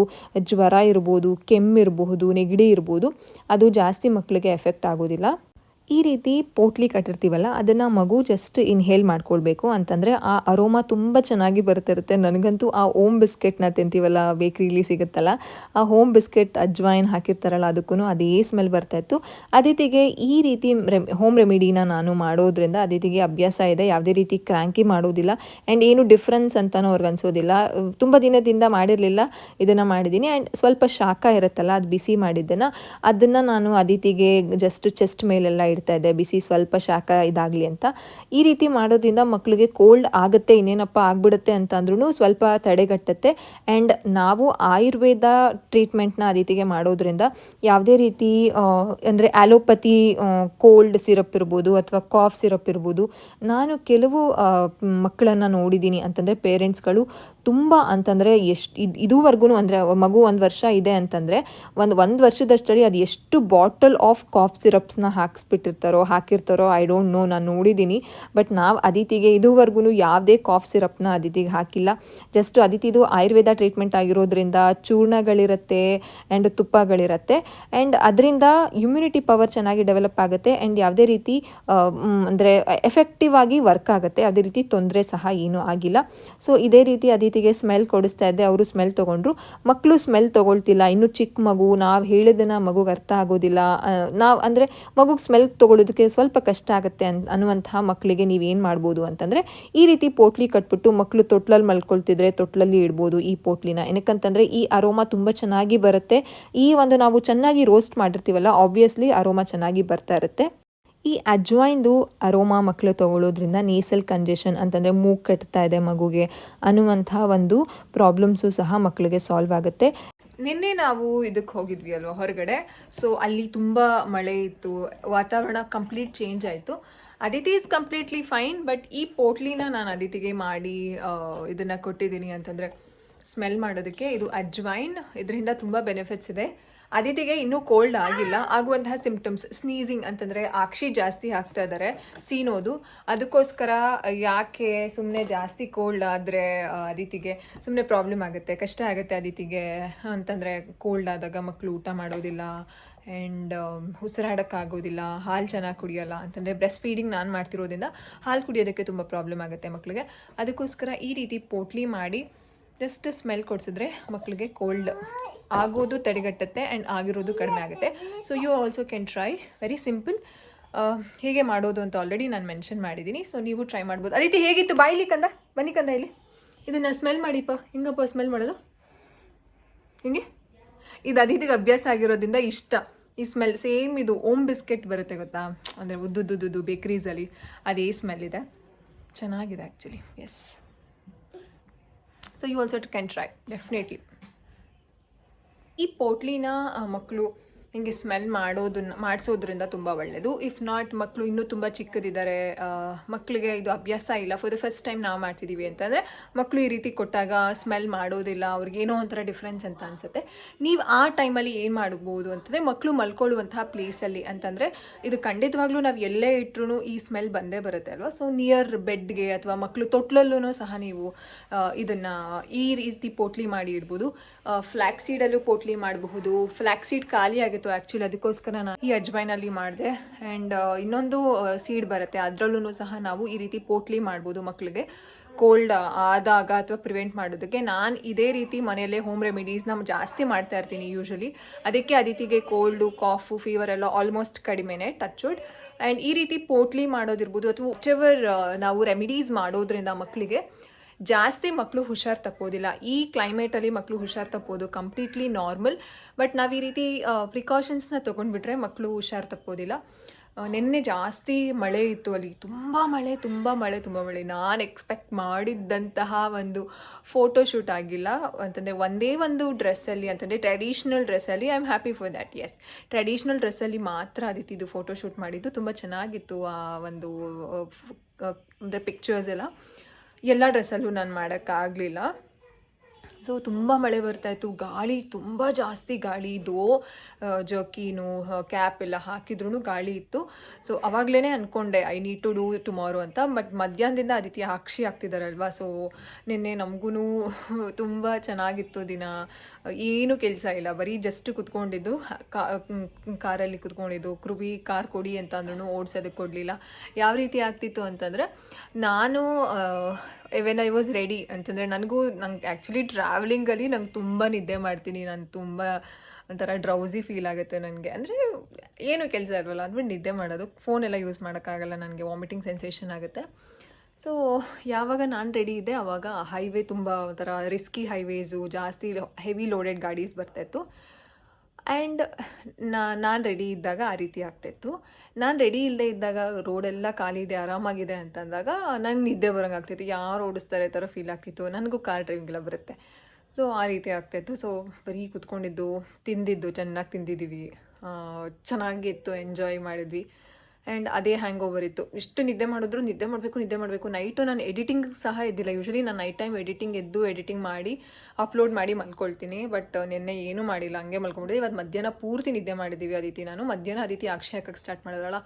ಜ್ವರ ಇರ್ಬೋದು, ಕೆಮ್ಮಿರಬಹುದು, ನೆಗಡಿ ಇರ್ಬೋದು, ಅದು ಜಾಸ್ತಿ ಮಕ್ಕಳಿಗೆ ಎಫೆಕ್ಟ್ ಆಗೋದಿಲ್ಲ. ಈ ರೀತಿ ಪೋಟ್ಲಿ ಕಟ್ಟಿರ್ತೀವಲ್ಲ ಅದನ್ನು ಮಗು ಜಸ್ಟ್ ಇನ್ಹೇಲ್ ಮಾಡ್ಕೊಳ್ಬೇಕು. ಅಂತಂದರೆ ಆ ಅರೋಮಾ ತುಂಬ ಚೆನ್ನಾಗಿ ಬರ್ತಿರುತ್ತೆ. ನನಗಂತೂ ಆ ಓಮ್ ಬಿಸ್ಕೆಟ್ನ ತಿಂತೀವಲ್ಲ ಬೇಕ್ರಿಲಿ ಸಿಗುತ್ತಲ್ಲ, ಆ ಹೋಮ್ ಬಿಸ್ಕೆಟ್ ಅಜ್ವೈನ್ ಹಾಕಿರ್ತಾರಲ್ಲ ಅದಕ್ಕೂ ಅದೇ ಸ್ಮೆಲ್ ಬರ್ತಾಯಿತ್ತು. ಅದಿತಿಗೆ ಈ ರೀತಿ ಹೋಮ್ ರೆಮಿಡಿನ ನಾನು ಮಾಡೋದ್ರಿಂದ ಅದಿತಿಗೆ ಅಭ್ಯಾಸ ಇದೆ. ಯಾವುದೇ ರೀತಿ ಕ್ರ್ಯಾಂಕಿ ಮಾಡೋದಿಲ್ಲ ಆ್ಯಂಡ್ ಏನು ಡಿಫ್ರೆನ್ಸ್ ಅಂತಲೂ ಅವ್ರಿಗೆ ಅನಿಸೋದಿಲ್ಲ. ತುಂಬ ದಿನದಿಂದ ಮಾಡಿರಲಿಲ್ಲ, ಇದನ್ನು ಮಾಡಿದ್ದೀನಿ. ಆ್ಯಂಡ್ ಸ್ವಲ್ಪ ಶಾಖ ಇರುತ್ತಲ್ಲ ಅದು ಬಿಸಿ ಅದನ್ನು ನಾನು ಅದಿತಿಗೆ ಜಸ್ಟ್ ಚೆಸ್ಟ್ ಮೇಲೆಲ್ಲ ಇಡ್ತಾ ಇದೆ, ಬಿಸಿ ಸ್ವಲ್ಪ ಶಾಖ ಇದಾಗಲಿ ಅಂತ. ಈ ರೀತಿ ಮಾಡೋದ್ರಿಂದ ಮಕ್ಕಳಿಗೆ ಕೋಲ್ಡ್ ಆಗುತ್ತೆ, ಇನ್ನೇನಪ್ಪ ಆಗ್ಬಿಡುತ್ತೆ ಅಂತ ಅಂದ್ರೂ ಸ್ವಲ್ಪ ತಡೆಗಟ್ಟುತ್ತೆ. ಆ್ಯಂಡ್ ನಾವು ಆಯುರ್ವೇದ ಟ್ರೀಟ್ಮೆಂಟ್ನ ಅದಿತಿಗೆ ಮಾಡೋದ್ರಿಂದ ಯಾವುದೇ ರೀತಿ ಅಂದರೆ ಆಲೋಪತಿ ಕೋಲ್ಡ್ ಸಿರಪ್ ಇರ್ಬೋದು ಅಥವಾ ಕಾಫ್ ಸಿರಪ್ ಇರ್ಬೋದು, ನಾನು ಕೆಲವು ಮಕ್ಕಳನ್ನು ನೋಡಿದ್ದೀನಿ. ಅಂತಂದರೆ ಪೇರೆಂಟ್ಸ್ಗಳು ತುಂಬ ಅಂತಂದರೆ ಇದುವರೆಗೂ ಅಂದರೆ ಮಗು 1 ವರ್ಷ ಇದೆ ಅಂತಂದರೆ ಒಂದು ವರ್ಷದಷ್ಟರಲ್ಲಿ ಅದು ಎಷ್ಟು ಬಾಟಲ್ ಆಫ್ ಕಾಫ್ ಸಿರಪ್ಸ್ನ ಹಾಕಿರ್ತಾರೋ ಐ ಡೋಂಟ್ ನೋ, ನಾನು ನೋಡಿದ್ದೀನಿ. ಬಟ್ ನಾವು ಅದಿತಿಗೆ ಇದುವರೆಗೂ ಯಾವುದೇ ಕಾಫ್ ಸಿರಪ್ನ ಅದಿತಿಗೆ ಹಾಕಿಲ್ಲ. ಜಸ್ಟ್ ಅದಿತಿದು ಆಯುರ್ವೇದ ಟ್ರೀಟ್ಮೆಂಟ್ ಆಗಿರೋದ್ರಿಂದ ಚೂರ್ಣಗಳಿರುತ್ತೆ ಆ್ಯಂಡ್ ತುಪ್ಪಗಳಿರುತ್ತೆ ಆ್ಯಂಡ್ ಅದರಿಂದ ಇಮ್ಯುನಿಟಿ ಪವರ್ ಚೆನ್ನಾಗಿ ಡೆವಲಪ್ ಆಗುತ್ತೆ ಆ್ಯಂಡ್ ಯಾವುದೇ ರೀತಿ ಅಂದರೆ ಎಫೆಕ್ಟಿವ್ ಆಗಿ ವರ್ಕ್ ಆಗುತ್ತೆ. ಯಾವುದೇ ರೀತಿ ತೊಂದರೆ ಸಹ ಏನೂ ಆಗಿಲ್ಲ. ಸೊ ಇದೇ ರೀತಿ ಅದಿತಿಗೆ ಸ್ಮೆಲ್ ಕೊಡಿಸ್ತಾ ಇದ್ದೆ. ಅವರು ಸ್ಮೆಲ್ ತೊಗೊಂಡ್ರು. ಮಕ್ಕಳು ಸ್ಮೆಲ್ ತೊಗೊಳ್ತಿಲ್ಲ, ಇನ್ನೂ ಚಿಕ್ಕ ಮಗು, ನಾವು ಹೇಳಿದ್ದನ್ನು ಮಗುಗೆ ಅರ್ಥ ಆಗೋದಿಲ್ಲ. ಅಂದರೆ ಮಗುಗೆ ಸ್ಮೆಲ್ ತೊಗೊಳೋದಕ್ಕೆ ಸ್ವಲ್ಪ ಕಷ್ಟ ಆಗುತ್ತೆ ಅನ್ನುವಂತಹ ಮಕ್ಕಳಿಗೆ ನೀವೇನು ಮಾಡ್ಬೋದು ಅಂತಂದರೆ ಈ ರೀತಿ ಪೋಟ್ಲಿ ಕಟ್ಬಿಟ್ಟು ಮಕ್ಕಳು ತೊಟ್ಲಲ್ಲಿ ಮಲ್ಕೊಳ್ತಿದ್ರೆ ತೊಟ್ಲಲ್ಲಿ ಇಡ್ಬೋದು ಈ ಪೋಟ್ಲಿನ. ಏನಕ್ಕಂತಂದರೆ ಈ ಅರೋಮಾ ತುಂಬ ಚೆನ್ನಾಗಿ ಬರುತ್ತೆ. ಈ ಒಂದು ನಾವು ಚೆನ್ನಾಗಿ ರೋಸ್ಟ್ ಮಾಡಿರ್ತೀವಲ್ಲ ಆಬ್ವಿಯಸ್ಲಿ ಅರೋಮಾ ಚೆನ್ನಾಗಿ ಬರ್ತಾ ಇರುತ್ತೆ. ಈ ಅಜ್ವೈನ್ದು ಅರೋಮಾ ಮಕ್ಕಳು ತೊಗೊಳ್ಳೋದ್ರಿಂದ ನೇಸಲ್ ಕಂಜೆಷನ್ ಅಂತಂದರೆ ಮೂಗು ಕಟ್ತಾ ಇದೆ ಮಗುಗೆ ಅನ್ನುವಂತಹ ಒಂದು ಪ್ರಾಬ್ಲಮ್ಸು ಸಹ ಮಕ್ಕಳಿಗೆ ಸಾಲ್ವ್ ಆಗುತ್ತೆ. ನಿನ್ನೆ ನಾವು ಇದಕ್ಕೆ ಹೋಗಿದ್ವಿ ಅಲ್ವಾ ಹೊರಗಡೆ. ಸೊ ಅಲ್ಲಿ ತುಂಬ ಮಳೆ ಇತ್ತು, ವಾತಾವರಣ ಕಂಪ್ಲೀಟ್ ಚೇಂಜ್ ಆಯಿತು. Aditi is completely fine. But ಈ ಪೋಟ್ಲಿನ ನಾನು ಅದಿತಿಗೆ ಮಾಡಿ ಇದನ್ನು ಕೊಟ್ಟಿದ್ದೀನಿ ಅಂತಂದರೆ ಸ್ಮೆಲ್ ಮಾಡೋದಕ್ಕೆ. ಇದು ಅಜ್ವೈನ್, ಇದರಿಂದ ತುಂಬ ಬೆನಿಫಿಟ್ಸ್ ಇದೆ. ಅದಿತಿಗೆ ಇನ್ನೂ ಕೋಲ್ಡ್ ಆಗಿಲ್ಲ. ಆಗುವಂತಹ ಸಿಂಪ್ಟಮ್ಸ್ ಸ್ನೀಸಿಂಗ್ ಅಂತಂದರೆ ಆಕ್ಷಿ ಜಾಸ್ತಿ ಆಗ್ತಾ ಇದ್ದಾರೆ, ಸೀನೋದು. ಅದಕ್ಕೋಸ್ಕರ ಯಾಕೆ ಸುಮ್ಮನೆ ಜಾಸ್ತಿ ಕೋಲ್ಡ್ ಆದರೆ ಅದಿತಿಗೆ ಸುಮ್ಮನೆ ಪ್ರಾಬ್ಲಮ್ ಆಗುತ್ತೆ, ಕಷ್ಟ ಆಗುತ್ತೆ ಅದಿತಿಗೆ. ಅಂತಂದರೆ ಕೋಲ್ಡ್ ಆದಾಗ ಮಕ್ಕಳು ಊಟ ಮಾಡೋದಿಲ್ಲ ಆ್ಯಂಡ್ ಉಸಿರಾಡೋಕ್ಕಾಗೋದಿಲ್ಲ, ಹಾಲು ಚೆನ್ನಾಗಿ ಕುಡಿಯೋಲ್ಲ. ಅಂತಂದರೆ ಬ್ರೆಸ್ಟ್ ಫೀಡಿಂಗ್ ನಾನು ಮಾಡ್ತಿರೋದ್ರಿಂದ ಹಾಲು ಕುಡಿಯೋದಕ್ಕೆ ತುಂಬ ಪ್ರಾಬ್ಲಮ್ ಆಗುತ್ತೆ ಮಕ್ಕಳಿಗೆ. ಅದಕ್ಕೋಸ್ಕರ ಈ ರೀತಿ ಪೋಟ್ಲಿ ಮಾಡಿ ಜಸ್ಟ್ ಸ್ಮೆಲ್ ಕೊಡಿಸಿದ್ರೆ ಮಕ್ಕಳಿಗೆ ಕೋಲ್ಡ್ ಆಗೋದು ತಡೆಗಟ್ಟುತ್ತೆ ಆ್ಯಂಡ್ ಆಗಿರೋದು ಕಡಿಮೆ ಆಗುತ್ತೆ. So you also can try. Very simple. ಹೇಗೆ ಮಾಡೋದು ಅಂತ ಆಲ್ರೆಡಿ ನಾನು ಮೆನ್ಷನ್ ಮಾಡಿದ್ದೀನಿ. ಸೊ ನೀವು ಟ್ರೈ ಮಾಡ್ಬೋದು. ಅದಿತಿ ಹೇಗಿತ್ತು? ಬಾಯಿಲಿ ಕಂದ, ಬನ್ನಿ ಕಂದ ಇಲ್ಲಿ. ಇದನ್ನು ಸ್ಮೆಲ್ ಮಾಡಿಪ್ಪ. ಹಿಂಗಪ್ಪ ಸ್ಮೆಲ್ ಮಾಡೋದು. ಹಿಂಗೆ ಇದು ಅದಿತಿಗೆ ಅಭ್ಯಾಸ ಆಗಿರೋದ್ರಿಂದ ಇಷ್ಟ ಈ ಸ್ಮೆಲ್. ಸೇಮ್ ಇದು ಓಮ್ ಬಿಸ್ಕೆಟ್ ಬರುತ್ತೆ ಗೊತ್ತಾ, ಅಂದರೆ ಉದ್ದುದ್ದು ಬೇಕ್ರೀಸಲ್ಲಿ ಅದೇ ಸ್ಮೆಲ್ ಇದೆ, ಚೆನ್ನಾಗಿದೆ actually. Yes, so you also can try definitely. ಈ ಪೋಟ್ಲಿನ ಮಕ್ಕಳು ಹಿಂಗೆ ಸ್ಮೆಲ್ ಮಾಡಿಸೋದ್ರಿಂದ ತುಂಬ ಒಳ್ಳೆಯದು. ಇಫ್ ನಾಟ್ ಮಕ್ಕಳು ಇನ್ನೂ ತುಂಬ ಚಿಕ್ಕದಿದ್ದಾರೆ, ಮಕ್ಕಳಿಗೆ ಇದು ಅಭ್ಯಾಸ ಇಲ್ಲ, ಫಾರ್ ದ ಫಸ್ಟ್ ಟೈಮ್ ನಾವು ಮಾಡ್ತಿದ್ದೀವಿ ಅಂತಂದರೆ ಮಕ್ಕಳು ಈ ರೀತಿ ಕೊಟ್ಟಾಗ ಸ್ಮೆಲ್ ಮಾಡೋದಿಲ್ಲ, ಅವ್ರಿಗೇನೋ ಒಂಥರ ಡಿಫ್ರೆನ್ಸ್ ಅಂತ ಅನಿಸುತ್ತೆ. ನೀವು ಆ ಟೈಮಲ್ಲಿ ಏನು ಮಾಡ್ಬೋದು ಅಂತಂದರೆ ಮಕ್ಕಳು ಮಲ್ಕೊಳ್ಳುವಂತಹ ಪ್ಲೇಸಲ್ಲಿ ಅಂತಂದರೆ ಇದು ಖಂಡಿತವಾಗ್ಲೂ ನಾವು ಎಲ್ಲೇ ಇಟ್ಟರೂ ಈ ಸ್ಮೆಲ್ ಬಂದೇ ಬರುತ್ತೆ ಅಲ್ವಾ. ಸೊ ನಿಯರ್ ಬೆಡ್ಗೆ ಅಥವಾ ಮಕ್ಕಳು ತೊಟ್ಲಲ್ಲೂ ಸಹ ನೀವು ಇದನ್ನು ಈ ರೀತಿ ಪೋಟ್ಲಿ ಮಾಡಿ ಇಡ್ಬೋದು. ಫ್ಲ್ಯಾಕ್ಸ್ ಸೀಡಲ್ಲೂ ಪೋಟ್ಲಿ ಮಾಡಬಹುದು. ಫ್ಲ್ಯಾಕ್ಸ್ ಸೀಡ್ ಖಾಲಿ ಆಗಿತ್ತು ಆ್ಯಕ್ಚುಲಿ, ಅದಕ್ಕೋಸ್ಕರ ನಾನು ಈ ಅಜ್ವೈನಲ್ಲಿ ಮಾಡಿದೆ. ಆ್ಯಂಡ್ ಇನ್ನೊಂದು ಸೀಡ್ ಬರುತ್ತೆ, ಅದರಲ್ಲೂ ಸಹ ನಾವು ಈ ರೀತಿ ಪೋಟ್ಲಿ ಮಾಡ್ಬೋದು ಮಕ್ಕಳಿಗೆ ಕೋಲ್ಡ್ ಆದಾಗ ಅಥವಾ ಪ್ರಿವೆಂಟ್ ಮಾಡೋದಕ್ಕೆ. ನಾನು ಇದೇ ರೀತಿ ಮನೆಯಲ್ಲೇ ಹೋಮ್ ರೆಮಿಡೀಸ್ನ ಜಾಸ್ತಿ ಮಾಡ್ತಾ ಇರ್ತೀನಿ ಯೂಶಲಿ. ಅದಕ್ಕೆ ಅದಿತಿಗೆ ಕೋಲ್ಡು, ಕಾಫು, ಫೀವರ್ ಎಲ್ಲ ಆಲ್ಮೋಸ್ಟ್ ಕಡಿಮೆನೇ, ಟಚ್ ವುಡ್. ಆ್ಯಂಡ್ ಈ ರೀತಿ ಪೋಟ್ಲಿ ಮಾಡೋದಿರ್ಬೋದು ಅಥವಾ ವಾಟೆವರ್ ನಾವು ರೆಮಿಡೀಸ್ ಮಾಡೋದ್ರಿಂದ ಮಕ್ಕಳಿಗೆ ಜಾಸ್ತಿ ಮಕ್ಕಳು ಹುಷಾರು ತಪ್ಪೋದಿಲ್ಲ. ಈ ಕ್ಲೈಮೇಟಲ್ಲಿ ಮಕ್ಕಳು ಹುಷಾರು ತಪ್ಪೋದು ಕಂಪ್ಲೀಟ್ಲಿ ನಾರ್ಮಲ್. ಬಟ್ ನಾವು ಈ ರೀತಿ ಪ್ರಿಕಾಷನ್ಸ್ನ ತೊಗೊಂಡ್ಬಿಟ್ರೆ ಮಕ್ಕಳು ಹುಷಾರು ತಪ್ಪೋದಿಲ್ಲ. ನಿನ್ನೆ ಜಾಸ್ತಿ ಮಳೆ ಇತ್ತು ಅಲ್ಲಿ, ತುಂಬ ಮಳೆ. ನಾನು ಎಕ್ಸ್ಪೆಕ್ಟ್ ಮಾಡಿದ್ದಂತಹ ಒಂದು ಫೋಟೋಶೂಟ್ ಆಗಿಲ್ಲ. ಅಂತಂದರೆ ಒಂದೇ ಒಂದು ಡ್ರೆಸ್ಸಲ್ಲಿ, ಅಂತಂದರೆ ಟ್ರೆಡಿಷ್ನಲ್ ಡ್ರೆಸ್ಸಲ್ಲಿ, I am happy for that. Yes, traditional ಡ್ರೆಸ್ಸಲ್ಲಿ ಮಾತ್ರ ಅದಿತಿದ್ದು ಫೋಟೋಶೂಟ್ ಮಾಡಿದ್ದು. ತುಂಬ ಚೆನ್ನಾಗಿತ್ತು ಆ ಒಂದು ಅಂದರೆ ಪಿಕ್ಚರ್ಸ್ ಎಲ್ಲ ಡ್ರೆಸ್ಸಲ್ಲೂ ನಾನು ಮಾಡೋಕ್ಕಾಗಲಿಲ್ಲ. ಸೊ ತುಂಬ ಮಳೆ ಬರ್ತಾಯಿತ್ತು, ಗಾಳಿ ತುಂಬ ಜಾಸ್ತಿ ಗಾಳಿ, ಜರ್ಕೀನು ಕ್ಯಾಪ್ ಎಲ್ಲ ಹಾಕಿದ್ರೂ ಗಾಳಿ ಇತ್ತು. ಸೊ ಅವಾಗಲೇ ಅಂದ್ಕೊಂಡೆ I need to do tomorrow ಅಂತ. ಬಟ್ ಮಧ್ಯಾಹ್ನದಿಂದ ಅದಿತಿ ಸಾಕ್ಷಿ ಆಗ್ತಿದ್ದಾರಲ್ವ, ಸೊ ನಿನ್ನೆ ನಮಗೂ ತುಂಬ ಚೆನ್ನಾಗಿತ್ತು ದಿನ. ಏನೂ ಕೆಲಸ ಇಲ್ಲ, ಬರೀ ಜಸ್ಟ್ ಕುತ್ಕೊಂಡಿದ್ದು, ಕಾರಲ್ಲಿ ಕುತ್ಕೊಂಡಿದ್ದು. ಕೃವಿ ಕಾರ್ ಕೊಡಿ ಅಂತ ಅಂದ್ರೂ ಓಡಿಸೋದಕ್ಕೆ ಕೊಡಲಿಲ್ಲ. ಯಾವ ರೀತಿ ಆಗ್ತಿತ್ತು ಅಂತಂದರೆ, ನಾನು ವೆನ್ ಐ ವಾಸ್ ರೆಡಿ ಅಂತಂದರೆ ನಂಗೆ ಆ್ಯಕ್ಚುಲಿ ಟ್ರಾವೆಲಿಂಗಲ್ಲಿ ನಂಗೆ ತುಂಬ ನಿದ್ದೆ ಮಾಡ್ತೀನಿ. ನಾನು ತುಂಬ ಒಂಥರ ಡ್ರೌಸಿ ಫೀಲ್ ಆಗುತ್ತೆ ನನಗೆ, ಅಂದರೆ ಏನೂ ಕೆಲಸ ಇಲ್ವಲ್ಲ ಅಂದ್ಬಿಟ್ಟು ನಿದ್ದೆ ಮಾಡೋದು. ಫೋನೆಲ್ಲ ಯೂಸ್ ಮಾಡೋಕ್ಕಾಗಲ್ಲ ನನಗೆ, ವಾಮಿಟಿಂಗ್ ಸೆನ್ಸೇಷನ್ ಆಗುತ್ತೆ. ಸೊ ಯಾವಾಗ ನಾನು ರೆಡಿ ಇದ್ದೆ ಆವಾಗ ಹೈವೇ ತುಂಬ ಒಂಥರ ರಿಸ್ಕಿ ಹೈವೇಸು, ಜಾಸ್ತಿ ಹೆವಿ ಲೋಡೆಡ್ ಗಾಡೀಸ್ ಬರ್ತಾಯಿತ್ತು. ಆ್ಯಂಡ್ ನಾನು ರೆಡಿ ಇದ್ದಾಗ ಆ ರೀತಿ ಆಗ್ತಾಯಿತ್ತು. ನಾನು ರೆಡಿ ಇಲ್ಲದೆ ಇದ್ದಾಗ ರೋಡೆಲ್ಲ ಖಾಲಿ ಇದೆ, ಆರಾಮಾಗಿದೆ ಅಂತಂದಾಗ ನಂಗೆ ನಿದ್ದೆ ಬರೋಂಗೆ ಆಗ್ತಿತ್ತು. ಯಾರು ಓಡಿಸ್ತಾರೆ ಥರ ಫೀಲ್ ಆಗ್ತಿತ್ತು. ನನಗೂ ಕಾರ್ ಡ್ರೈವಿಂಗ್ ಎಲ್ಲ ಬರುತ್ತೆ. ಸೊ ಆ ರೀತಿ ಆಗ್ತಾಯಿತ್ತು. ಸೊ ಬರೀ ಕುತ್ಕೊಂಡಿದ್ದು, ತಿಂದಿದ್ದು, ಚೆನ್ನಾಗಿ ತಿಂದಿದ್ದೀವಿ, ಚೆನ್ನಾಗಿತ್ತು, ಎಂಜಾಯ್ ಮಾಡಿದ್ವಿ. ಆ್ಯಂಡ್ ಅದೇ ಹ್ಯಾಂಗ್ ಓವರ್ ಇತ್ತು. ಇಷ್ಟು ನಿದ್ದೆ ಮಾಡಿದ್ರು ನಿದ್ದೆ ಮಾಡಬೇಕು. ನೈಟು ನಾನು ಎಡಿಟಿಂಗ್ ಸಹ ಎದ್ದಿಲ್ಲ. ಯೂಶ್ವಲಿ ನಾನು ನೈಟ್ ಟೈಮ್ ಎಡಿಟಿಂಗ್ ಮಾಡಿ ಅಪ್ಲೋಡ್ ಮಾಡಿ ಮಲ್ಕೊಳ್ತೀನಿ. ಬಟ್ ನಿನ್ನೆ ಏನೂ ಮಾಡಿಲ್ಲ, ಹಂಗೆ ಮಲ್ಕೊಂಡಿದ್ದೆ. ಇವತ್ತು ಮಧ್ಯಾಹ್ನ ಪೂರ್ತಿ ನಿದ್ದೆ ಮಾಡಿದ್ದೀವಿ ಅದಿತಿ ನಾನು. ಮಧ್ಯಾಹ್ನ ಅದಿತಿ ಅಕ್ಷಯ ಹಾಕಕ್ಕೆ ಸ್ಟಾರ್ಟ್ ಮಾಡಿದ್ರಲ್ಲ,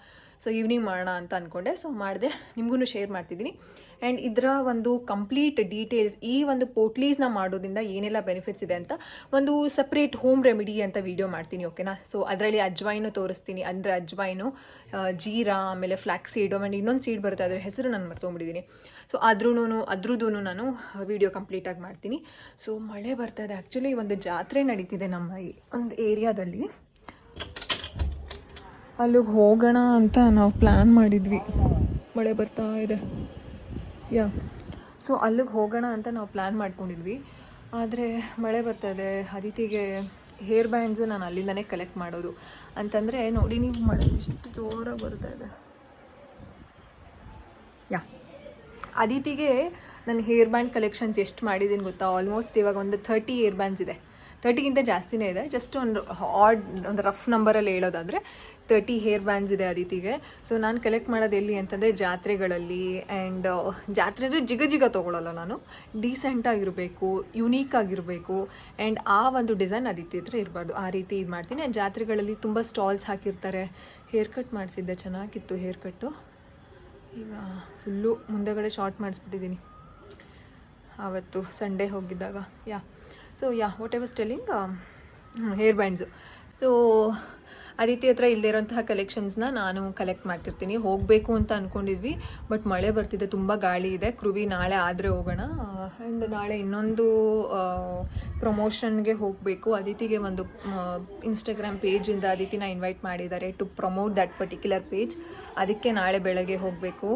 ಸೊ ಈವ್ನಿಂಗ್ ಮಾಡೋಣ ಅಂತ ಅಂದ್ಕೊಂಡೆ. ಸೊ ಮಾಡಿದೆ, ನಿಮಗೂ ಶೇರ್ ಮಾಡ್ತಿದ್ದೀನಿ. ಆ್ಯಂಡ್ ಇದರ ಒಂದು ಕಂಪ್ಲೀಟ್ ಡೀಟೇಲ್ಸ್, ಈ ಒಂದು ಪೋಟ್ಲೀಸ್ನ ಮಾಡೋದ್ರಿಂದ ಏನೆಲ್ಲ ಬೆನಿಫಿಟ್ಸ್ ಇದೆ ಅಂತ ಒಂದು ಸಪ್ರೇಟ್ ಹೋಮ್ ರೆಮಿಡಿ ಅಂತ ವೀಡಿಯೋ ಮಾಡ್ತೀನಿ, ಓಕೆನಾ. ಸೊ ಅದರಲ್ಲಿ ಅಜ್ವೈನು ತೋರಿಸ್ತೀನಿ. ಅಂದರೆ ಅಜ್ವೈನು, ಜೀರಾ, ಆಮೇಲೆ ಫ್ಲ್ಯಾಕ್ಸ್ ಸೀಡು, ಆಮೇಲೆ ಇನ್ನೊಂದು ಸೀಡ್ ಬರುತ್ತೆ, ಅದರ ಹೆಸರು ನಾನು ಮರ್ತೊಂಬಿಟ್ಟಿದ್ದೀನಿ. ಸೊ ಅದ್ರದ್ದು ನಾನು ವೀಡಿಯೋ ಕಂಪ್ಲೀಟಾಗಿ ಮಾಡ್ತೀನಿ. ಸೊ ಮಳೆ ಬರ್ತಾಯಿದೆ. ಆ್ಯಕ್ಚುಲಿ ಒಂದು ಜಾತ್ರೆ ನಡೀತಿದೆ ನಮ್ಮ ಈ ಒಂದು ಏರಿಯಾದಲ್ಲಿ, ಅಲ್ಲಿಗೆ ಹೋಗೋಣ ಅಂತ ನಾವು ಪ್ಲ್ಯಾನ್ ಮಾಡಿದ್ವಿ. ಮಳೆ ಬರ್ತಾ ಇದೆ, ಸೊ ಅಲ್ಲಿಗೆ ಹೋಗೋಣ ಅಂತ ನಾವು ಪ್ಲ್ಯಾನ್ ಮಾಡ್ಕೊಂಡಿದ್ವಿ. ಆದರೆ ಮಳೆ ಬರ್ತಾಯಿದೆ. ಅದಿತಿಗೆ ಹೇರ್ ಬ್ಯಾಂಡ್ಸ್ ನಾನು ಅಲ್ಲಿಂದನೇ ಕಲೆಕ್ಟ್ ಮಾಡೋದು. ಅಂತಂದರೆ ನೋಡಿ ನೀವು, ಮಳೆ ಎಷ್ಟು ಜೋರಾಗಿ ಬರ್ತಾಯಿದೆ. ಅದಿತಿಗೆ ನಾನು ಹೇರ್ ಬ್ಯಾಂಡ್ ಕಲೆಕ್ಷನ್ಸ್ ಎಷ್ಟು ಮಾಡಿದ್ದೀನಿ ಗೊತ್ತಾ? ಆಲ್ಮೋಸ್ಟ್ ಇವಾಗ ಒಂದು 30 ಹೇರ್ ಬ್ಯಾಂಡ್ಸ್ ಇದೆ. 30ಗಿಂತ ಜಾಸ್ತಿನೇ ಇದೆ. ಜಸ್ಟ್ ಒಂದು ರಫ್ ನಂಬರಲ್ಲಿ ಹೇಳೋದಾದರೆ 30 ಹೇರ್ ಬ್ಯಾಂಡ್ಸ್ ಇದೆ ಅದಿತಿಗೆ. ಸೊ ನಾನು ಕಲೆಕ್ಟ್ ಮಾಡೋದು ಎಲ್ಲಿ ಅಂತಂದರೆ ಜಾತ್ರೆಗಳಲ್ಲಿ. ಆ್ಯಂಡ್ ಜಾತ್ರೆ ಅಂದರೆ ಜಿಗ ತೊಗೊಳ್ಳಲ್ಲ ನಾನು, ಡೀಸೆಂಟಾಗಿರಬೇಕು, ಯುನೀಕ್ ಆಗಿರಬೇಕು. ಆ್ಯಂಡ್ ಆ ಒಂದು ಡಿಸೈನ್ ಅದಿತಿ ಹತ್ರ ಇರಬಾರ್ದು, ಆ ರೀತಿ ಇದು ಮಾಡ್ತೀನಿ. ಆ್ಯಂಡ್ ಜಾತ್ರೆಗಳಲ್ಲಿ ತುಂಬ ಸ್ಟಾಲ್ಸ್ ಹಾಕಿರ್ತಾರೆ. ಹೇರ್ ಕಟ್ ಮಾಡಿಸಿದ್ದೆ, ಚೆನ್ನಾಗಿತ್ತು ಹೇರ್ ಕಟ್ಟು. ಈಗ ಫುಲ್ಲು ಮುಂದೆಗಡೆ ಶಾರ್ಟ್ ಮಾಡಿಸ್ಬಿಟ್ಟಿದ್ದೀನಿ ಆವತ್ತು ಸಂಡೇ ಹೋಗಿದ್ದಾಗ. What I was telling, hair bands. So Aditi ಹತ್ರ ಇಲ್ಲದೇ ಇರೋಂತಹ ಕಲೆಕ್ಷನ್ಸ್ನ ನಾನು ಕಲೆಕ್ಟ್ ಮಾಡ್ತಿರ್ತೀನಿ. ಹೋಗಬೇಕು ಅಂತ ಅಂದ್ಕೊಂಡಿದ್ವಿ, ಬಟ್ ಮಳೆ ಬರ್ತಿದೆ, ತುಂಬ ಗಾಳಿ ಇದೆ. ಕೃವಿ ನಾಳೆ ಆದರೆ ಹೋಗೋಣ. ಆ್ಯಂಡ್ ನಾಳೆ ಇನ್ನೊಂದು ಪ್ರಮೋಷನ್ಗೆ ಹೋಗಬೇಕು. ಅದಿತಿಗೆ ಒಂದು ಇನ್ಸ್ಟಾಗ್ರಾಮ್ ಪೇಜಿಂದ ಅದಿತಿನ ಇನ್ವೈಟ್ ಮಾಡಿದ್ದಾರೆ to promote that particular page. ಅದಕ್ಕೆ ನಾಳೆ ಬೆಳಗ್ಗೆ ಹೋಗಬೇಕು.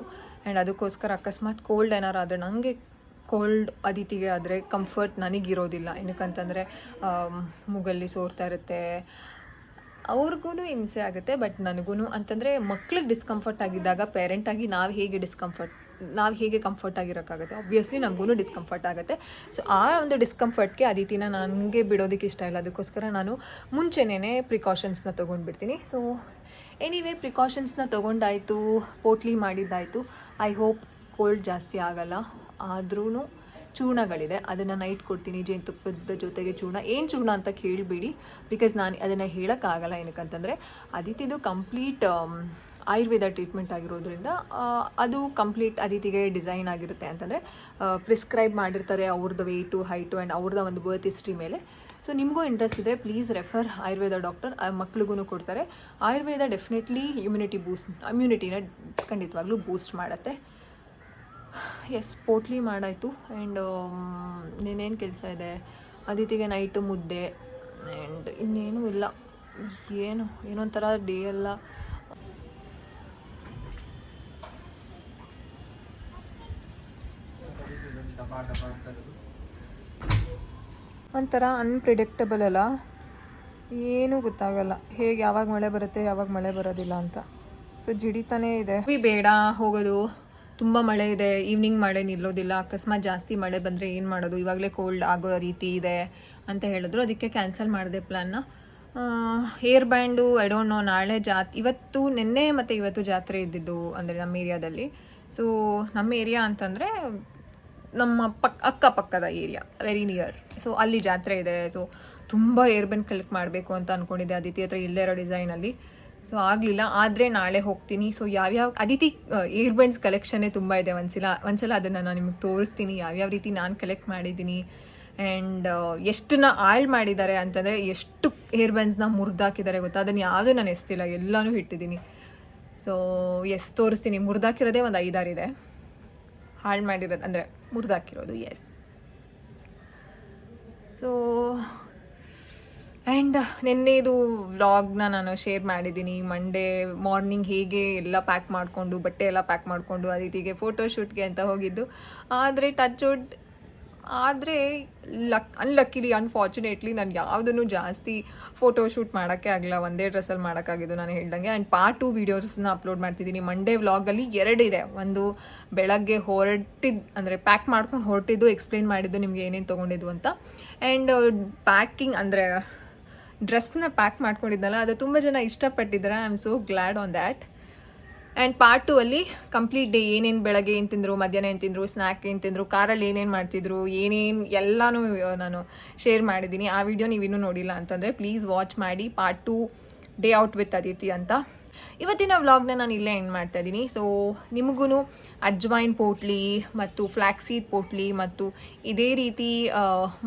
ಆ್ಯಂಡ್ ಅದಕ್ಕೋಸ್ಕರ ಅಕಸ್ಮಾತ್ ಕೋಲ್ಡ್ ಏನಾರು ಆದರೆ, ನನಗೆ ಕೋಲ್ಡ್ ಅದಿತಿಗೆ ಆದರೆ ಕಂಫರ್ಟ್ ನನಗಿರೋದಿಲ್ಲ. ಏನಕ್ಕಂತಂದರೆ ಮೂಗಲ್ಲಿ ಸೋರ್ತಾ ಇರುತ್ತೆ, ಅವ್ರಿಗೂ ಹಿಂಸೆ ಆಗುತ್ತೆ. ಬಟ್ ನನಗೂ ಅಂತಂದರೆ ಮಕ್ಳಿಗೆ ಡಿಸ್ಕಂಫರ್ಟ್ ಆಗಿದ್ದಾಗ ಪೇರೆಂಟಾಗಿ ನಾವು ಹೇಗೆ ಕಂಫರ್ಟ್ ಆಗಿರೋಕ್ಕಾಗುತ್ತೆ, ಆಬ್ವಿಯಸ್ಲಿ ನಮಗೂ ಡಿಸ್ಕಂಫರ್ಟ್ ಆಗುತ್ತೆ. ಸೊ ಆ ಒಂದು ಡಿಸ್ಕಂಫರ್ಟ್ಗೆ ಅದಿತಿನ ನನಗೆ ಬಿಡೋದಕ್ಕೆ ಇಷ್ಟ ಇಲ್ಲ. ಅದಕ್ಕೋಸ್ಕರ ನಾನು ಮುಂಚೆನೇ ಪ್ರಿಕಾಷನ್ಸ್ನ ತೊಗೊಂಡ್ಬಿಡ್ತೀನಿ. ಸೊ ಎನಿವೇ ಪ್ರಿಕಾಷನ್ಸ್ನ ತೊಗೊಂಡಾಯಿತು, ಪೋಟ್ಲಿ ಮಾಡಿದ್ದಾಯಿತು. ಐ ಹೋಪ್ ಕೋಲ್ಡ್ ಜಾಸ್ತಿ ಆಗಲ್ಲ. ಆದ್ರೂ ಚೂರ್ಣಗಳಿದೆ, ಅದನ್ನು ನೈಟ್ ಕೊಡ್ತೀನಿ ಜೇನುತುಪ್ಪದ ಜೊತೆಗೆ. ಏನು ಚೂರ್ಣ ಅಂತ ಕೇಳಬೇಡಿ, ಬಿಕಾಸ್ ನಾನು ಅದನ್ನು ಹೇಳೋಕ್ಕಾಗಲ್ಲ. ಏನಕ್ಕಂತಂದರೆ ಅದಿತಿದು ಕಂಪ್ಲೀಟ್ ಆಯುರ್ವೇದ ಟ್ರೀಟ್ಮೆಂಟ್ ಆಗಿರೋದ್ರಿಂದ ಅದು ಕಂಪ್ಲೀಟ್ ಅದಿತಿಗೆ ಡಿಸೈನ್ ಆಗಿರುತ್ತೆ. ಅಂತಂದರೆ ಪ್ರಿಸ್ಕ್ರೈಬ್ ಮಾಡಿರ್ತಾರೆ ಅವ್ರದ್ದು ವೆಯ್ಟು, ಹೈಟು ಆ್ಯಂಡ್ ಅವ್ರದ್ದು ಒಂದು ಬರ್ತ್ ಹಿಸ್ಟ್ರಿ ಮೇಲೆ. ಸೊ ನಿಮಗೂ ಇಂಟ್ರೆಸ್ಟ್ ಇದ್ದರೆ ಪ್ಲೀಸ್ ರೆಫರ್ ಆಯುರ್ವೇದ ಡಾಕ್ಟರ್. ಮಕ್ಳಿಗೂ ಕೊಡ್ತಾರೆ. ಆಯುರ್ವೇದ ಡೆಫಿನೆಟ್ಲಿ ಇಮ್ಯುನಿಟಿನ ಖಂಡಿತವಾಗ್ಲೂ ಬೂಸ್ಟ್ ಮಾಡುತ್ತೆ. ಎಸ್, ಪೋಟ್ಲಿ ಮಾಡಾಯಿತು. ಆ್ಯಂಡ್ ಇನ್ನೇನು ಕೆಲಸ ಇದೆ, ಅದಿತಿಗೆ ನೈಟು ಮುದ್ದೆ ಆ್ಯಂಡ್ ಇನ್ನೇನೂ ಇಲ್ಲ. ಏನೊಂಥರ ಡೇ ಎಲ್ಲ ಒಂಥರ ಅನ್ಪ್ರಿಡಿಕ್ಟಬಲ್ ಅಲ್ಲ, ಏನೂ ಗೊತ್ತಾಗಲ್ಲ ಹೇಗೆ ಯಾವಾಗ ಮಳೆ ಬರುತ್ತೆ ಯಾವಾಗ ಮಳೆ ಬರೋದಿಲ್ಲ ಅಂತ. ಸೊ ಜಿಡಿತಾನೇ ಇದೆ. ಬೇಡ ಹೋಗೋದು, ತುಂಬ ಮಳೆ ಇದೆ, ಈವ್ನಿಂಗ್ ಮಳೆ ನಿಲ್ಲೋದಿಲ್ಲ, ಅಕಸ್ಮಾತ್ ಜಾಸ್ತಿ ಮಳೆ ಬಂದರೆ ಏನು ಮಾಡೋದು, ಇವಾಗಲೇ ಕೋಲ್ಡ್ ಆಗೋ ರೀತಿ ಇದೆ ಅಂತ ಹೇಳಿದ್ರು. ಅದಕ್ಕೆ ಕ್ಯಾನ್ಸಲ್ ಮಾಡಿದೆ ಪ್ಲ್ಯಾನ್ನ. Hair band I don't know, ನಾಳೆ ಇವತ್ತು ನಿನ್ನೆ ಮತ್ತು ಇವತ್ತು ಜಾತ್ರೆ ಇದ್ದಿದ್ದು ಅಂದರೆ ನಮ್ಮ ಏರಿಯಾದಲ್ಲಿ. ಸೊ ನಮ್ಮ ಏರಿಯಾ ಅಂತಂದರೆ ನಮ್ಮ ಅಕ್ಕಪಕ್ಕದ ಏರಿಯಾ, ವೆರಿ ನಿಯರ್. ಸೊ ಅಲ್ಲಿ ಜಾತ್ರೆ ಇದೆ. ಸೊ ತುಂಬ ಹೇರ್ ಬ್ಯಾಂಡ್ ಕಲೆಕ್ಟ್ ಮಾಡಬೇಕು ಅಂತ ಅಂದ್ಕೊಂಡಿದ್ದೆ ಅದಿತಿ ಹತ್ರ ಇಲ್ಲೇ ಇರೋ ಡಿಸೈನಲ್ಲಿ. ಸೊ ಆಗಲಿಲ್ಲ, ಆದರೆ ನಾಳೆ ಹೋಗ್ತೀನಿ. ಸೊ ಯಾವ್ಯಾವ ಅದಿತಿ ಏರ್ ಬ್ಯಾಂಡ್ಸ್ ಕಲೆಕ್ಷನ್ನೇ ತುಂಬ ಇದೆ. ಒಂದ್ಸಲ ಅದನ್ನು ನಾನು ನಿಮಗೆ ತೋರಿಸ್ತೀನಿ, ಯಾವ್ಯಾವ ರೀತಿ ನಾನು ಕಲೆಕ್ಟ್ ಮಾಡಿದ್ದೀನಿ ಆ್ಯಂಡ್ ಎಷ್ಟನ್ನ ಹಾಳು ಮಾಡಿದ್ದಾರೆ ಅಂತಂದರೆ ಎಷ್ಟು ಹೇರ್ ಬ್ಯಾಂಡ್ಸ್ನ ಮುರಿದಾಕಿದ್ದಾರೆ ಗೊತ್ತಾ. ಅದನ್ನು ಯಾವುದೂ ನಾನು ಎಸ್ತಿಲ್ಲ, ಎಲ್ಲನೂ ಇಟ್ಟಿದ್ದೀನಿ. ಸೊ ತೋರಿಸ್ತೀನಿ. ಮುರಿದಾಕಿರೋದೇ ಒಂದು 5-6 ಇದೆ, ಹಾಳು ಮಾಡಿರೋದು ಅಂದರೆ ಮುರಿದಾಕಿರೋದು. ಸೊ ಆ್ಯಂಡ್ ನಿನ್ನೆದು ವ್ಲಾಗ್ನ ನಾನು ಶೇರ್ ಮಾಡಿದ್ದೀನಿ. ಮಂಡೇ ಮಾರ್ನಿಂಗ್ ಹೇಗೆ ಎಲ್ಲ ಪ್ಯಾಕ್ ಮಾಡಿಕೊಂಡು, ಬಟ್ಟೆ ಎಲ್ಲ ಪ್ಯಾಕ್ ಮಾಡಿಕೊಂಡು ಅದಿತಿಗೆ ಫೋಟೋಶೂಟ್ಗೆ ಅಂತ ಹೋಗಿದ್ದು. ಆದರೆ ಆದರೆ ಅನ್ಫಾರ್ಚುನೇಟ್ಲಿ ನಾನು ಯಾವುದನ್ನು ಜಾಸ್ತಿ ಫೋಟೋಶೂಟ್ ಮಾಡೋಕ್ಕೆ ಆಗಲ್ಲ. ಒಂದೇ ಡ್ರೆಸ್ಸಲ್ಲಿ ಮಾಡೋಕ್ಕಾಗಿದ್ದು ನಾನು ಹೇಳ್ದಂಗೆ. ಆ್ಯಂಡ್ ಪಾರ್ಟ್ 2 ವೀಡಿಯೋಸ್ನ ಅಪ್ಲೋಡ್ ಮಾಡ್ತಿದ್ದೀನಿ. ಮಂಡೇ ವ್ಲಾಗಲ್ಲಿ 2 ಇದೆ. ಒಂದು ಬೆಳಗ್ಗೆ ಅಂದರೆ ಪ್ಯಾಕ್ ಮಾಡ್ಕೊಂಡು ಹೊರಟಿದ್ದು, ಎಕ್ಸ್ಪ್ಲೇನ್ ಮಾಡಿದ್ದು ನಿಮಗೆ ಏನೇನು ತೊಗೊಂಡಿದ್ದು ಅಂತ. ಆ್ಯಂಡ್ ಪ್ಯಾಕಿಂಗ್ ಅಂದರೆ ಡ್ರೆಸ್ನ ಪ್ಯಾಕ್ ಮಾಡ್ಕೊಂಡಿದ್ದಲ್ಲ, ಅದು ತುಂಬ ಜನ ಇಷ್ಟಪಟ್ಟಿದ್ದಾರೆ. I am so glad on that. And part 2 ಅಲ್ಲಿ ಕಂಪ್ಲೀಟ್ ಡೇ ಏನೇನು, ಬೆಳಗ್ಗೆ ಏನು ತಿಂದರು, ಮಧ್ಯಾಹ್ನ ಏನು ತಿಂದರು, ಸ್ನ್ಯಾಕ್ ಏನು ತಿಂದರು, ಕಾರಲ್ಲಿ ಏನೇನು ಮಾಡ್ತಿದ್ರು, ಎಲ್ಲನೂ ನಾನು ಶೇರ್ ಮಾಡಿದ್ದೀನಿ. ಆ ವಿಡಿಯೋ ನೀವಿನ್ನೂ ನೋಡಿಲ್ಲ ಅಂತಂದರೆ ಪ್ಲೀಸ್ ವಾಚ್ ಮಾಡಿ. Part 2 day out with Aditi ಅಂತ. ಇವತ್ತಿನ ವ್ಲಾಗ್ನ ನಾನು ಇಲ್ಲೇ ಎಂಡ್ ಮಾಡ್ತಾ ಇದ್ದೀನಿ. ಸೊ ನಿಮಗೂ ಅಜ್ವೈನ್ ಪೋಟ್ಲಿ ಮತ್ತು ಫ್ಲ್ಯಾಕ್ಸೀಡ್ ಪೋಟ್ಲಿ ಮತ್ತು ಇದೇ ರೀತಿ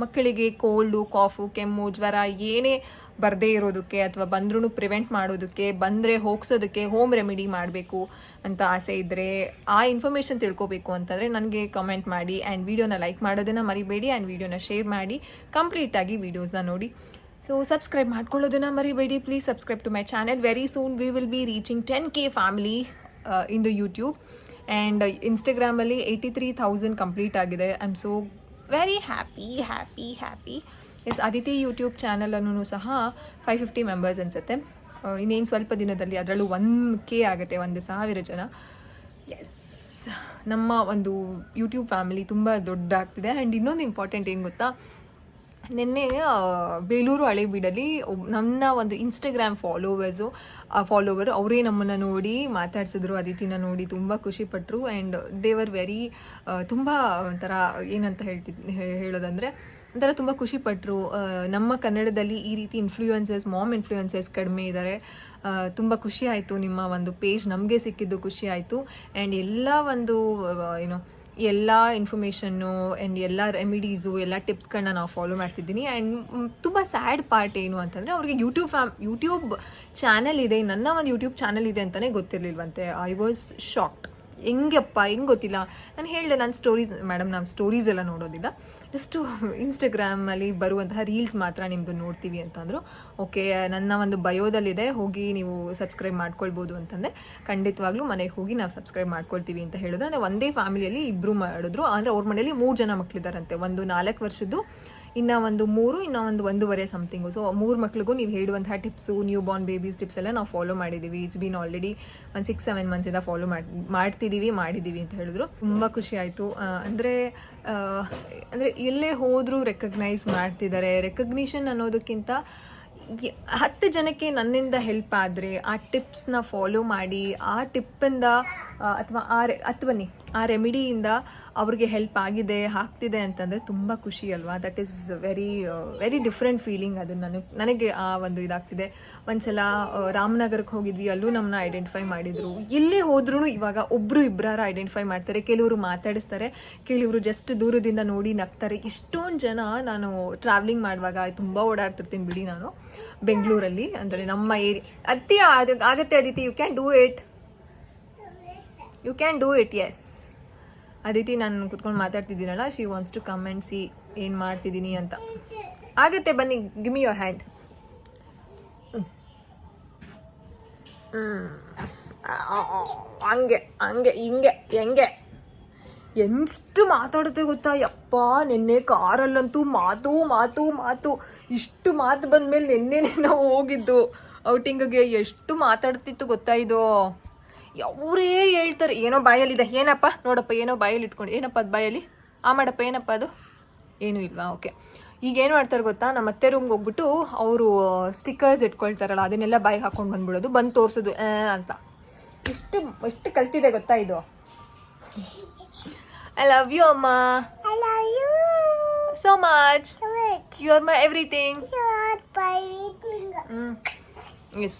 ಮಕ್ಕಳಿಗೆ ಕೋಲ್ಡು, ಕಾಫು, ಕೆಮ್ಮು, ಜ್ವರ ಏನೇ ಬರದೇ ಇರೋದಕ್ಕೆ ಅಥವಾ ಬಂದ್ರೂ ಪ್ರಿವೆಂಟ್ ಮಾಡೋದಕ್ಕೆ, ಬಂದರೆ ಹೋಗ್ಸೋದಕ್ಕೆ ಹೋಮ್ ರೆಮಿಡಿ ಮಾಡಬೇಕು ಅಂತ ಆಸೆ ಇದ್ದರೆ, ಆ ಇನ್ಫಾರ್ಮೇಷನ್ ತಿಳ್ಕೊಬೇಕು ಅಂತಂದರೆ ನನಗೆ ಕಮೆಂಟ್ ಮಾಡಿ. ಆ್ಯಂಡ್ ವೀಡಿಯೋನ ಲೈಕ್ ಮಾಡೋದನ್ನು ಮರಿಬೇಡಿ. ಆ್ಯಂಡ್ ವೀಡಿಯೋನ ಶೇರ್ ಮಾಡಿ, ಕಂಪ್ಲೀಟಾಗಿ ವೀಡಿಯೋಸ್ನ ನೋಡಿ. ಸೊ ಸಬ್ಸ್ಕ್ರೈಬ್ ಮಾಡ್ಕೊಳ್ಳೋದನ್ನು ಮರಿಬೇಡಿ. Please subscribe to my channel. Very soon we will be reaching 10K family in the YouTube. And ಇನ್ಸ್ಟಾಗ್ರಾಮಲ್ಲಿ 83,000 ಕಂಪ್ಲೀಟ್ ಆಗಿದೆ. I am so very happy. Aditi YouTube ಚಾನಲನ್ನು ಸಹ 550 ಮೆಂಬರ್ಸ್ ಅನಿಸುತ್ತೆ. ಇನ್ನೇನು ಸ್ವಲ್ಪ ದಿನದಲ್ಲಿ ಅದರಲ್ಲೂ 1K ಆಗುತ್ತೆ, 1,000 ಜನ. ನಮ್ಮ ಒಂದು ಯೂಟ್ಯೂಬ್ ಫ್ಯಾಮಿಲಿ ತುಂಬ ದೊಡ್ಡದಾಗ್ತಿದೆ. ಆ್ಯಂಡ್ ಇನ್ನೊಂದು ಇಂಪಾರ್ಟೆಂಟ್ ಏನು ಗೊತ್ತಾ, ನಿನ್ನೆ ಬೇಲೂರು ಹಳೇಬೀಡಲ್ಲಿ ನನ್ನ ಒಂದು ಇನ್ಸ್ಟಾಗ್ರಾಮ್ ಫಾಲೋವರ್ ಅವರೇ ನಮ್ಮನ್ನು ನೋಡಿ ಮಾತಾಡ್ಸಿದ್ರು, ಅದಿತಿನ ನೋಡಿ ತುಂಬ ಖುಷಿಪಟ್ಟರು. ಆ್ಯಂಡ್ ದೇವರ್ ವೆರಿ ತುಂಬ ಒಂಥರ ಏನಂತ ಹೇಳೋದಂದರೆ ಒಂಥರ ತುಂಬ ಖುಷಿಪಟ್ಟರು. ನಮ್ಮ ಕನ್ನಡದಲ್ಲಿ ಈ ರೀತಿ ಮಾಮ್ ಇನ್ಫ್ಲೂಯೆನ್ಸರ್ಸ್ ಕಡಿಮೆ ಇದ್ದಾರೆ. ತುಂಬ ಖುಷಿ ಆಯಿತು, ನಿಮ್ಮ ಒಂದು ಪೇಜ್ ನಮಗೆ ಸಿಕ್ಕಿದ್ದು ಖುಷಿ ಆಯಿತು. ಆ್ಯಂಡ್ ಎಲ್ಲ ಒಂದು ಎಲ್ಲ ಇನ್ಫಾರ್ಮೇಷನ್ನು ಆ್ಯಂಡ್ ಎಲ್ಲ ರೆಮಿಡೀಸು, ಎಲ್ಲ ಟಿಪ್ಸ್ಗಳನ್ನ ನಾವು ಫಾಲೋ ಮಾಡ್ತಿದ್ದೀನಿ. ಆ್ಯಂಡ್ ತುಂಬ ಸ್ಯಾಡ್ ಪಾರ್ಟ್ ಏನು ಅಂತಂದರೆ, ಅವ್ರಿಗೆ ಯೂಟ್ಯೂಬ್ ಚಾನಲ್ ಇದೆ, ನನ್ನ ಒಂದು ಯೂಟ್ಯೂಬ್ ಚಾನಲ್ ಇದೆ ಅಂತಲೇ ಗೊತ್ತಿರಲಿಲ್ವಂತೆ. I was shocked. ಹೆಂಗಪ್ಪ ಹೆಂಗೆ ಗೊತ್ತಿಲ್ಲ. ನಾನು ಹೇಳಿದೆ ನಾನು ಸ್ಟೋರೀಸ್ ಮೇಡಮ್ ನಾವು ಸ್ಟೋರೀಸ್ ಎಲ್ಲ ನೋಡೋದಿಲ್ಲ, ಜಸ್ಟು ಇನ್ಸ್ಟಾಗ್ರಾಮಲ್ಲಿ ಬರುವಂತಹ ರೀಲ್ಸ್ ಮಾತ್ರ ನಿಮ್ಮದು ನೋಡ್ತೀವಿ ಅಂತಂದರು. ಓಕೆ, ನನ್ನ ಒಂದು ಬಯೋದಲ್ಲಿದೆ, ಹೋಗಿ ನೀವು ಸಬ್ಸ್ಕ್ರೈಬ್ ಮಾಡ್ಕೊಳ್ಬೋದು ಅಂತಂದರೆ ಖಂಡಿತವಾಗ್ಲೂ ಮನೆಗೆ ಹೋಗಿ ನಾವು ಸಬ್ಸ್ಕ್ರೈಬ್ ಮಾಡ್ಕೊಳ್ತೀವಿ ಅಂತ ಹೇಳಿದ್ರು. ಅಂದರೆ ಒಂದೇ ಫ್ಯಾಮಿಲಿಯಲ್ಲಿ ಇಬ್ಬರು ಮಾಡಿದ್ರು. ಅಂದರೆ ಅವ್ರ ಮನೇಲಿ 3 ಜನ ಮಕ್ಕಳಿದ್ದಾರಂತೆ, ಒಂದು 4 ವರ್ಷದ್ದು, ಇನ್ನು ಒಂದು 3, ಇನ್ನೂ ಒಂದು 1.5 ಸಮಥಿಂಗು. ಸೊ 3 ಮಕ್ಳಿಗೂ ನೀವು ಹೇಳುವಂತಹ tips, new Born babies tips ಎಲ್ಲ ನಾವು ಫಾಲೋ ಮಾಡಿದ್ದೀವಿ. ಇಟ್ಸ್ ಬೀನ್ ಆಲ್ರೆಡಿ ಒಂದು 6-7 ಮಂತ್ಸಿಂದ ಫಾಲೋ ಮಾಡಿದ್ದೀವಿ ಅಂತ ಹೇಳಿದ್ರು. ತುಂಬ ಖುಷಿ ಆಯಿತು. ಅಂದರೆ ಎಲ್ಲೇ ಹೋದರೂ ರೆಕಗ್ನೈಸ್ ಮಾಡ್ತಿದ್ದಾರೆ. ರೆಕಗ್ನಿಷನ್ ಅನ್ನೋದಕ್ಕಿಂತ 10 ಜನಕ್ಕೆ ನನ್ನಿಂದ ಹೆಲ್ಪ್ ಆದರೆ ಆ ಟಿಪ್ಸ್ನ ಫಾಲೋ ಮಾಡಿ ಆ ಟಿಪ್ಪಿಂದ ಅಥವಾ ಆ ರೆಮಿಡಿಯಿಂದ ಅವ್ರಿಗೆ ಹೆಲ್ಪ್ ಆಗ್ತಿದೆ ಅಂತಂದರೆ ತುಂಬ ಖುಷಿ ಅಲ್ವಾ. That is very different feeling. ಅದು ನನಗೆ ಆ ಒಂದು ಇದಾಗ್ತಿದೆ. ಒಂದ್ಸಲ ರಾಮನಗರಕ್ಕೆ ಹೋಗಿದ್ವಿ, ಅಲ್ಲೂ ನಮ್ಮನ್ನ ಐಡೆಂಟಿಫೈ ಮಾಡಿದರು. ಎಲ್ಲೇ ಹೋದ್ರೂ ಇವಾಗ ಒಬ್ಬರು ಇಬ್ಬರಾರ ಐಡೆಂಟಿಫೈ ಮಾಡ್ತಾರೆ. ಕೆಲವರು ಮಾತಾಡಿಸ್ತಾರೆ, ಕೆಲವರು ಜಸ್ಟ್ ದೂರದಿಂದ ನೋಡಿ ನಗ್ತಾರೆ. ಇಷ್ಟೊಂದು ಜನ, ನಾನು ಟ್ರಾವೆಲಿಂಗ್ ಮಾಡುವಾಗ ತುಂಬ ಓಡಾಡ್ತಿರ್ತೀನಿ ಬಿಡಿ ನಾನು ಬೆಂಗಳೂರಲ್ಲಿ. ಅಂದರೆ ನಮ್ಮ ಏರಿಯಾ ಆಗತ್ತೆ Aditi, you can do it yes Aditi. ನಾನು ಕುತ್ಕೊಂಡು ಮಾತಾಡ್ತಿದ್ದೀನಲ್ಲ, she wants to come and see ಏನು ಮಾಡ್ತಿದ್ದೀನಿ ಅಂತ. ಆಗತ್ತೆ, ಬನ್ನಿ, ಗಿವ್ ಮಿ ಯೋರ್ ಹ್ಯಾಂಡ್. ಹಂಗೆ ಹೆಂಗೆ ಎಷ್ಟು ಮಾತಾಡುತ್ತೆ ಗೊತ್ತಾ ಯಪ್ಪ. ನಿನ್ನೆ ಕಾರಲ್ಲಂತೂ ಮಾತು ಇಷ್ಟು ಮಾತು ಬಂದ್ಮೇಲೆ ನಿನ್ನೆ ನಾವು ಹೋಗಿದ್ದು ಔಟಿಂಗ್ಗೆ, ಎಷ್ಟು ಮಾತಾಡ್ತಿತ್ತು ಗೊತ್ತಾ ಇದು. ಅವರೇ ಹೇಳ್ತಾರೆ ಏನೋ ಬಾಯಲ್ಲಿದೆ, ಏನಪ್ಪ ನೋಡಪ್ಪ ಏನೋ ಬಾಯಲ್ಲಿ ಇಟ್ಕೊಂಡು, ಏನಪ್ಪ ಅದು ಬಾಯಲ್ಲಿ ಮಾಡಪ್ಪ, ಏನಪ್ಪ ಅದು, ಏನೂ ಇಲ್ವಾ. ಓಕೆ, ಈಗೇನು ಮಾಡ್ತಾರೆ ಗೊತ್ತಾ, ನಮ್ಮ ಅತ್ತೆ ರೂಮ್ಗೆ ಹೋಗ್ಬಿಟ್ಟು ಅವರು ಸ್ಟಿಕ್ಕರ್ಸ್ ಇಟ್ಕೊಳ್ತಾರಲ್ಲ, ಅದನ್ನೆಲ್ಲ ಬಾಯಿಗೆ ಹಾಕೊಂಡು ಬಂದ್ಬಿಡೋದು, ಬಂದು ತೋರಿಸೋದು ಅಂತ. ಎಷ್ಟು ಕಲ್ತಿದೆ ಗೊತ್ತಾ ಇದು. ಐ ಲವ್ ಯು ಅಮ್ಮ, I love you so much. You are my everything. Yes.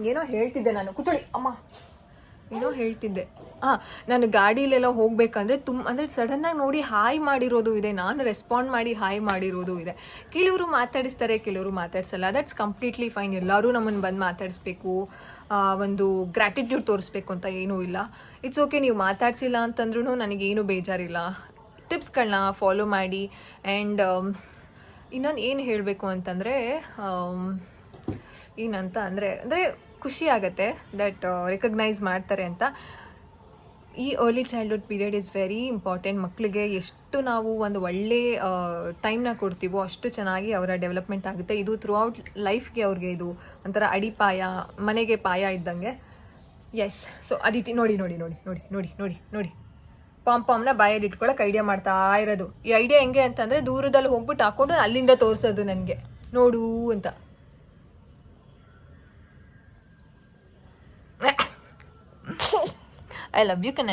ಏನೋ ಹೇಳ್ತಿದ್ದೆ ನಾನು, ಕೂತ್ಕೊಳ್ಳಿ ಅಮ್ಮ. ಏನೋ ಹೇಳ್ತಿದ್ದೆ. ನಾನು ಗಾಡೀಲೆಲ್ಲ ಹೋಗ್ಬೇಕಂದ್ರೆ ಅಂದರೆ ಸಡನ್ನಾಗಿ ನೋಡಿ ಹಾಯ್ ಮಾಡಿರೋದು ಇದೆ, ನಾನು ರೆಸ್ಪಾಂಡ್ ಮಾಡಿ ಹಾಯ್ ಮಾಡಿರೋದು ಇದೆ. ಕೆಲವರು ಮಾತಾಡಿಸ್ತಾರೆ, ಕೆಲವರು ಮಾತಾಡ್ಸಲ್ಲ. That's completely fine. ಎಲ್ಲರೂ ನಮ್ಮನ್ನು ಬಂದು ಮಾತಾಡಿಸ್ಬೇಕು, ಒಂದು ಗ್ರ್ಯಾಟಿಟ್ಯೂಡ್ ತೋರಿಸ್ಬೇಕು ಅಂತ ಏನೂ ಇಲ್ಲ. It's okay. ನೀವು ಮಾತಾಡ್ಸಿಲ್ಲ ಅಂತಂದ್ರೂ ನನಗೇನು ಬೇಜಾರಿಲ್ಲ. ಟಿಪ್ಸ್ಗಳನ್ನ ಫಾಲೋ ಮಾಡಿ. ಆ್ಯಂಡ್ ಇನ್ನೊಂದು ಏನು ಹೇಳಬೇಕು ಅಂತಂದರೆ, ಏನಂತ ಅಂದರೆ ಖುಷಿ ಆಗುತ್ತೆ ದಟ್ ರೆಕಗ್ನೈಸ್ ಮಾಡ್ತಾರೆ ಅಂತ. ಈ early childhood period is very important. ಮಕ್ಕಳಿಗೆ ಎಷ್ಟು ನಾವು ಒಂದು ಒಳ್ಳೆ ಟೈಮ್ನ ಕೊಡ್ತೀವೋ ಅಷ್ಟು ಚೆನ್ನಾಗಿ ಅವರ ಡೆವಲಪ್ಮೆಂಟ್ ಆಗುತ್ತೆ. ಇದು ಥ್ರೂ ಔಟ್ ಲೈಫ್ಗೆ ಅವ್ರಿಗೆ ಇದು ಒಂಥರ ಅಡಿಪಾಯ, ಮನೆಗೆ ಪಾಯ ಇದ್ದಂಗೆ. ಎಸ್. ಸೊ ಅದಿತಿ ನೋಡಿ ಪಾಂಪಾಮ್ನ ಬಾಯಲ್ಲಿ ಇಟ್ಕೊಳಕ್ಕೆ ಐಡಿಯಾ ಮಾಡ್ತಾ ಇರೋದು. ಈ ಐಡಿಯಾ ಹೆಂಗೆ ಅಂತಂದರೆ, ದೂರದಲ್ಲಿ ಹೋಗ್ಬಿಟ್ಟು ಹಾಕೊಂಡು ಅಲ್ಲಿಂದ ತೋರಿಸೋದು ನನಗೆ, ನೋಡು ಅಂತ. ಐ ಲವ್ ಯು ಕಣ,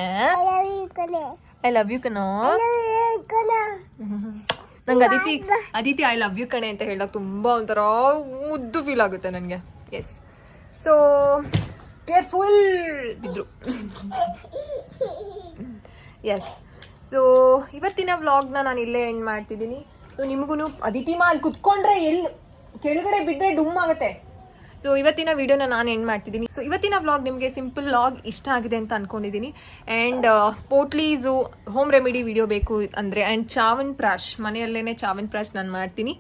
ಐ ಲವ್ ಯು ಕಣ. ನಂಗೆ ಅದಿತಿ ಐ ಲವ್ ಯು ಕಣೆ ಅಂತ ಹೇಳೋಕೆ ತುಂಬ ಒಂಥರ ಮುದ್ದು ಫೀಲ್ ಆಗುತ್ತೆ ನನಗೆ. ಎಸ್. ಸೊ ಕೇರ್ಫುಲ್ ಬಿದ್ರು. ಎಸ್. ಸೊ ಇವತ್ತಿನ ವ್ಲಾಗ್ನ ನಾನು ಇಲ್ಲೇ ಎಂಡ್ ಮಾಡ್ತಿದ್ದೀನಿ. ಸೊ ನಿಮಗೂ ಅದಿತಿ ಅಲ್ಲಿ ಕುತ್ಕೊಂಡ್ರೆ ಎಲ್ಲಿ ಕೆಳಗಡೆ ಬಿದ್ದರೆ ಡುಮ್ ಆಗುತ್ತೆ. ಸೊ ಇವತ್ತಿನ ವಿಡಿಯೋನ ನಾನು ಎಂಡ್ ಮಾಡ್ತಿದ್ದೀನಿ. ಸೊ ಇವತ್ತಿನ ವ್ಲಾಗ್ ನಿಮಗೆ ಸಿಂಪಲ್ ವ್ಲಾಗ್ ಇಷ್ಟ ಆಗಿದೆ ಅಂತ ಅಂದ್ಕೊಂಡಿದ್ದೀನಿ. ಆ್ಯಂಡ್ ಪೋಟ್ಲೀಸು ಹೋಮ್ ರೆಮಿಡಿ ವಿಡಿಯೋ ಬೇಕು ಅಂದರೆ, ಆ್ಯಂಡ್ ಚಾವನ್ಪ್ರಾಶ್, ಮನೆಯಲ್ಲೇ ಚಾವನ್ಪ್ರಾಶ್ ನಾನು ಮಾಡ್ತೀನಿ,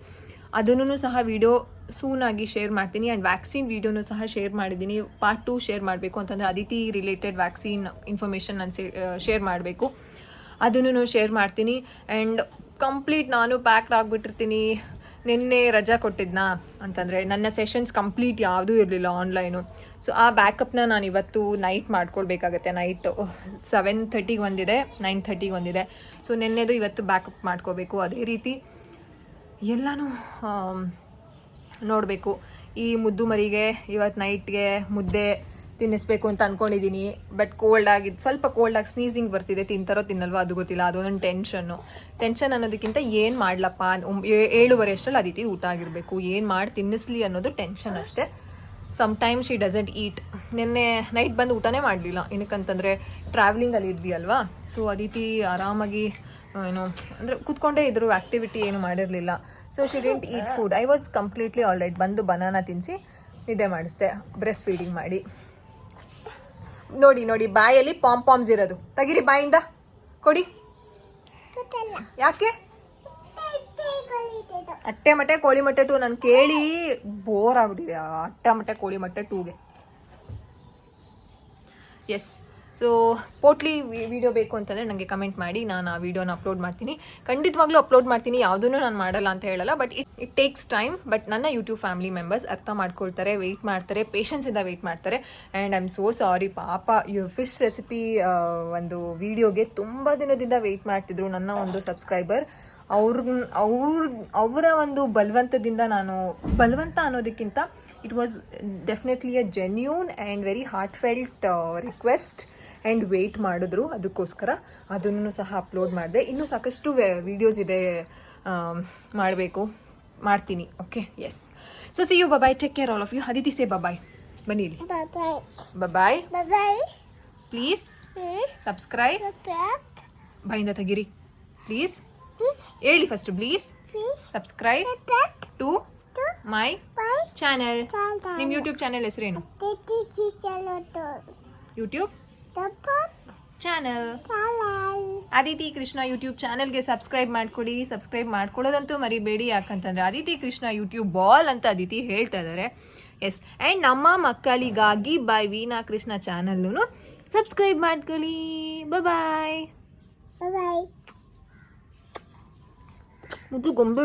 ಅದನ್ನು ಸಹ ವಿಡಿಯೋ ಸೂನಾಗಿ ಶೇರ್ ಮಾಡ್ತೀನಿ. ಆ್ಯಂಡ್ ವ್ಯಾಕ್ಸಿನ್ ವಿಡಿಯೋನು ಸಹ ಶೇರ್ ಮಾಡಿದ್ದೀನಿ. ಪಾರ್ಟ್ 2 ಶೇರ್ ಮಾಡಬೇಕು ಅಂತಂದರೆ ಅದಿತಿ ರಿಲೇಟೆಡ್ ವ್ಯಾಕ್ಸಿನ್ ಇನ್ಫಾರ್ಮೇಷನ್ ನಾನು ಶೇರ್ ಮಾಡಬೇಕು, ಅದನ್ನು ಶೇರ್ ಮಾಡ್ತೀನಿ. ಆ್ಯಂಡ್ ಕಂಪ್ಲೀಟ್ ನಾನು ಪ್ಯಾಕ್ಡ್ ಆಗಿಬಿಟ್ಟಿರ್ತೀನಿ. ನಿನ್ನೆ ರಜಾ ಕೊಟ್ಟಿದ್ನಾ ಅಂತಂದರೆ ನನ್ನ ಸೆಷನ್ಸ್ ಕಂಪ್ಲೀಟ್ ಯಾವುದೂ ಇರಲಿಲ್ಲ ಆನ್ಲೈನು. ಸೊ ಆ ಬ್ಯಾಕಪ್ನ ನಾನು ಇವತ್ತು ನೈಟ್ ಮಾಡ್ಕೊಳ್ಬೇಕಾಗತ್ತೆ. ನೈಟ್ 7:30 ಒಂದಿದೆ, 9:30 ಒಂದಿದೆ. ಸೊ ನಿನ್ನೆದು ಇವತ್ತು ಬ್ಯಾಕಪ್ ಮಾಡ್ಕೋಬೇಕು. ಅದೇ ರೀತಿ ಎಲ್ಲನೂ ನೋಡಬೇಕು. ಈ ಮುದ್ದು ಮರಿಗೆ ಇವತ್ತು ನೈಟ್ಗೆ ಮುದ್ದೆ ತಿನ್ನಿಸ್ಬೇಕು ಅಂತ ಅಂದ್ಕೊಂಡಿದ್ದೀನಿ. ಬಟ್ ಸ್ವಲ್ಪ ಕೋಲ್ಡಾಗಿ ಸ್ನೀಸಿಂಗ್ ಬರ್ತಿದೆ. ತಿಂತಾರೋ ತಿನ್ನಲ್ವೋ ಅದು ಗೊತ್ತಿಲ್ಲ. ಅದೊಂದೊಂದು ಟೆನ್ಷನ್ ಅನ್ನೋದಕ್ಕಿಂತ ಏನು ಮಾಡ್ಲಪ್ಪ, 7:30 ಅಷ್ಟರಲ್ಲಿ ಅದಿತಿ ಊಟ ಆಗಿರಬೇಕು, ಏನು ಮಾಡಿ ತಿನ್ನಿಸ್ಲಿ ಅನ್ನೋದು ಟೆನ್ಷನ್ ಅಷ್ಟೇ. ಸಮ್ಟೈಮ್ ಶಿ ಡಸಂಟ್ ಈಟ್. ನಿನ್ನೆ ನೈಟ್ ಬಂದು ಊಟನೇ ಮಾಡಲಿಲ್ಲ. ಏನಕ್ಕಂತಂದರೆ ಟ್ರಾವೆಲಿಂಗಲ್ಲಿ ಇದ್ವಿ ಅಲ್ವಾ. ಸೊ ಅದಿತಿ ಆರಾಮಾಗಿ ಅಂದರೆ ಕೂತ್ಕೊಂಡೇ ಇದ್ರು, ಆ್ಯಕ್ಟಿವಿಟಿ ಏನು ಮಾಡಿರಲಿಲ್ಲ. So she didn't eat food. I was completely all right. ಬಂದು ಬನಾನಾ ತಿನ್ನಿಸಿ ನಿದ್ದೆ ಮಾಡಿಸ್ದೆ, ಬ್ರೆಸ್ಟ್ ಫೀಡಿಂಗ್ ಮಾಡಿ. ನೋಡಿ ನೋಡಿ ಬಾಯಲ್ಲಿ ಪಾಮ್ಸ್ ಇರೋದು. ತೆಗಿರಿ ಬಾಯಿಂದ, ಕೊಡಿ. ಯಾಕೆ ಅಟ್ಟೆ ಮಟ್ಟೆ ಕೋಳಿ ಮೊಟ್ಟೆ 2 ನಾನು ಕೇಳಿ ಬೋರ್ ಆಗ್ಬಿಟ್ಟಿದೆ. ಅಟ್ಟೆ ಮಟ್ಟೆ ಕೋಳಿ ಮೊಟ್ಟೆ 2ಗೆ. ಎಸ್, ಸೊ ಪೋಟ್ಲಿ ವಿಡಿಯೋ ಬೇಕು ಅಂತಂದರೆ ನನಗೆ ಕಮೆಂಟ್ ಮಾಡಿ, ನಾನು ಆ ವಿಡಿಯೋನ ಅಪ್ಲೋಡ್ ಮಾಡ್ತೀನಿ. ಖಂಡಿತವಾಗ್ಲೂ ಅಪ್ಲೋಡ್ ಮಾಡ್ತೀನಿ, ಯಾವುದನ್ನು ನಾನು ಮಾಡಲ್ಲ ಅಂತ ಹೇಳಲ್ಲ. But it takes time. But ನನ್ನ ಯೂಟ್ಯೂಬ್ ಫ್ಯಾಮಿಲಿ ಮೆಂಬರ್ಸ್ ಅರ್ಥ ಮಾಡ್ಕೊಳ್ತಾರೆ, ವೆಯ್ಟ್ ಮಾಡ್ತಾರೆ, ಪೇಷನ್ಸಿಂದ ವೆಯ್ಟ್ ಮಾಡ್ತಾರೆ. And I am so sorry. ಪಾಪ ಫಿಶ್ ರೆಸಿಪಿ ಒಂದು ವಿಡಿಯೋಗೆ ತುಂಬ ದಿನದಿಂದ ವೆಯ್ಟ್ ಮಾಡ್ತಿದ್ರು ನನ್ನ ಒಂದು ಸಬ್ಸ್ಕ್ರೈಬರ್. ಅವರ ಒಂದು ಬಲವಂತದಿಂದ, ನಾನು ಬಲವಂತ ಅನ್ನೋದಕ್ಕಿಂತ it was definitely a genuine and very heartfelt request and wait ಮಾಡಿದ್ರು. ಅದಕ್ಕೋಸ್ಕರ ಅದನ್ನು ಸಹ ಅಪ್ಲೋಡ್ ಮಾಡಿದೆ. ಇನ್ನೂ ಸಾಕಷ್ಟು ವೀಡಿಯೋಸ್ ಇದೆ, ಮಾಡ್ತೀನಿ. Okay, yes. So see you, bye, take care all of you. Aditi say bye. ಬನ್ನಿ ಇಲ್ಲಿ. ಬಾಯ್. Please subscribe. ಬಾಯಿಂದ ತೆಗಿರಿ ಪ್ಲೀಸ್. ಹೇಳಿ first, please subscribe to my channel. ನಿಮ್ಮ ಯೂಟ್ಯೂಬ್ ಚಾನೆಲ್ ಹೆಸರೇನು? YouTube channel Aditi Krishna YouTube ಚಾನಲ್ಗೆ ಸಬ್ಸ್ಕ್ರೈಬ್ ಮಾಡ್ಕೊಡಿ. ಸಬ್ಸ್ಕ್ರೈಬ್ ಮಾಡ್ಕೊಳ್ಳೋದಂತೂ ಮರಿಬೇಡಿ, ಯಾಕಂತಂದರೆ ಅದಿತಿ ಕೃಷ್ಣ ಯೂಟ್ಯೂಬ್ ಬಾಲ್ ಅಂತ ಅದಿತಿ ಹೇಳ್ತಾ ಇದ್ದಾರೆ. ಎಸ್, ಆ್ಯಂಡ್ ನಮ್ಮ ಮಕ್ಕಳಿಗಾಗಿ ಬೈ ವೀನಾ ಕೃಷ್ಣ ಚಾನಲ್ನು ಸಬ್ಸ್ಕ್ರೈಬ್ ಮಾಡ್ಕೊಳ್ಳಿ. ಬಾಯ್. ಮುದ್ದು ಗೊಂಬೆ.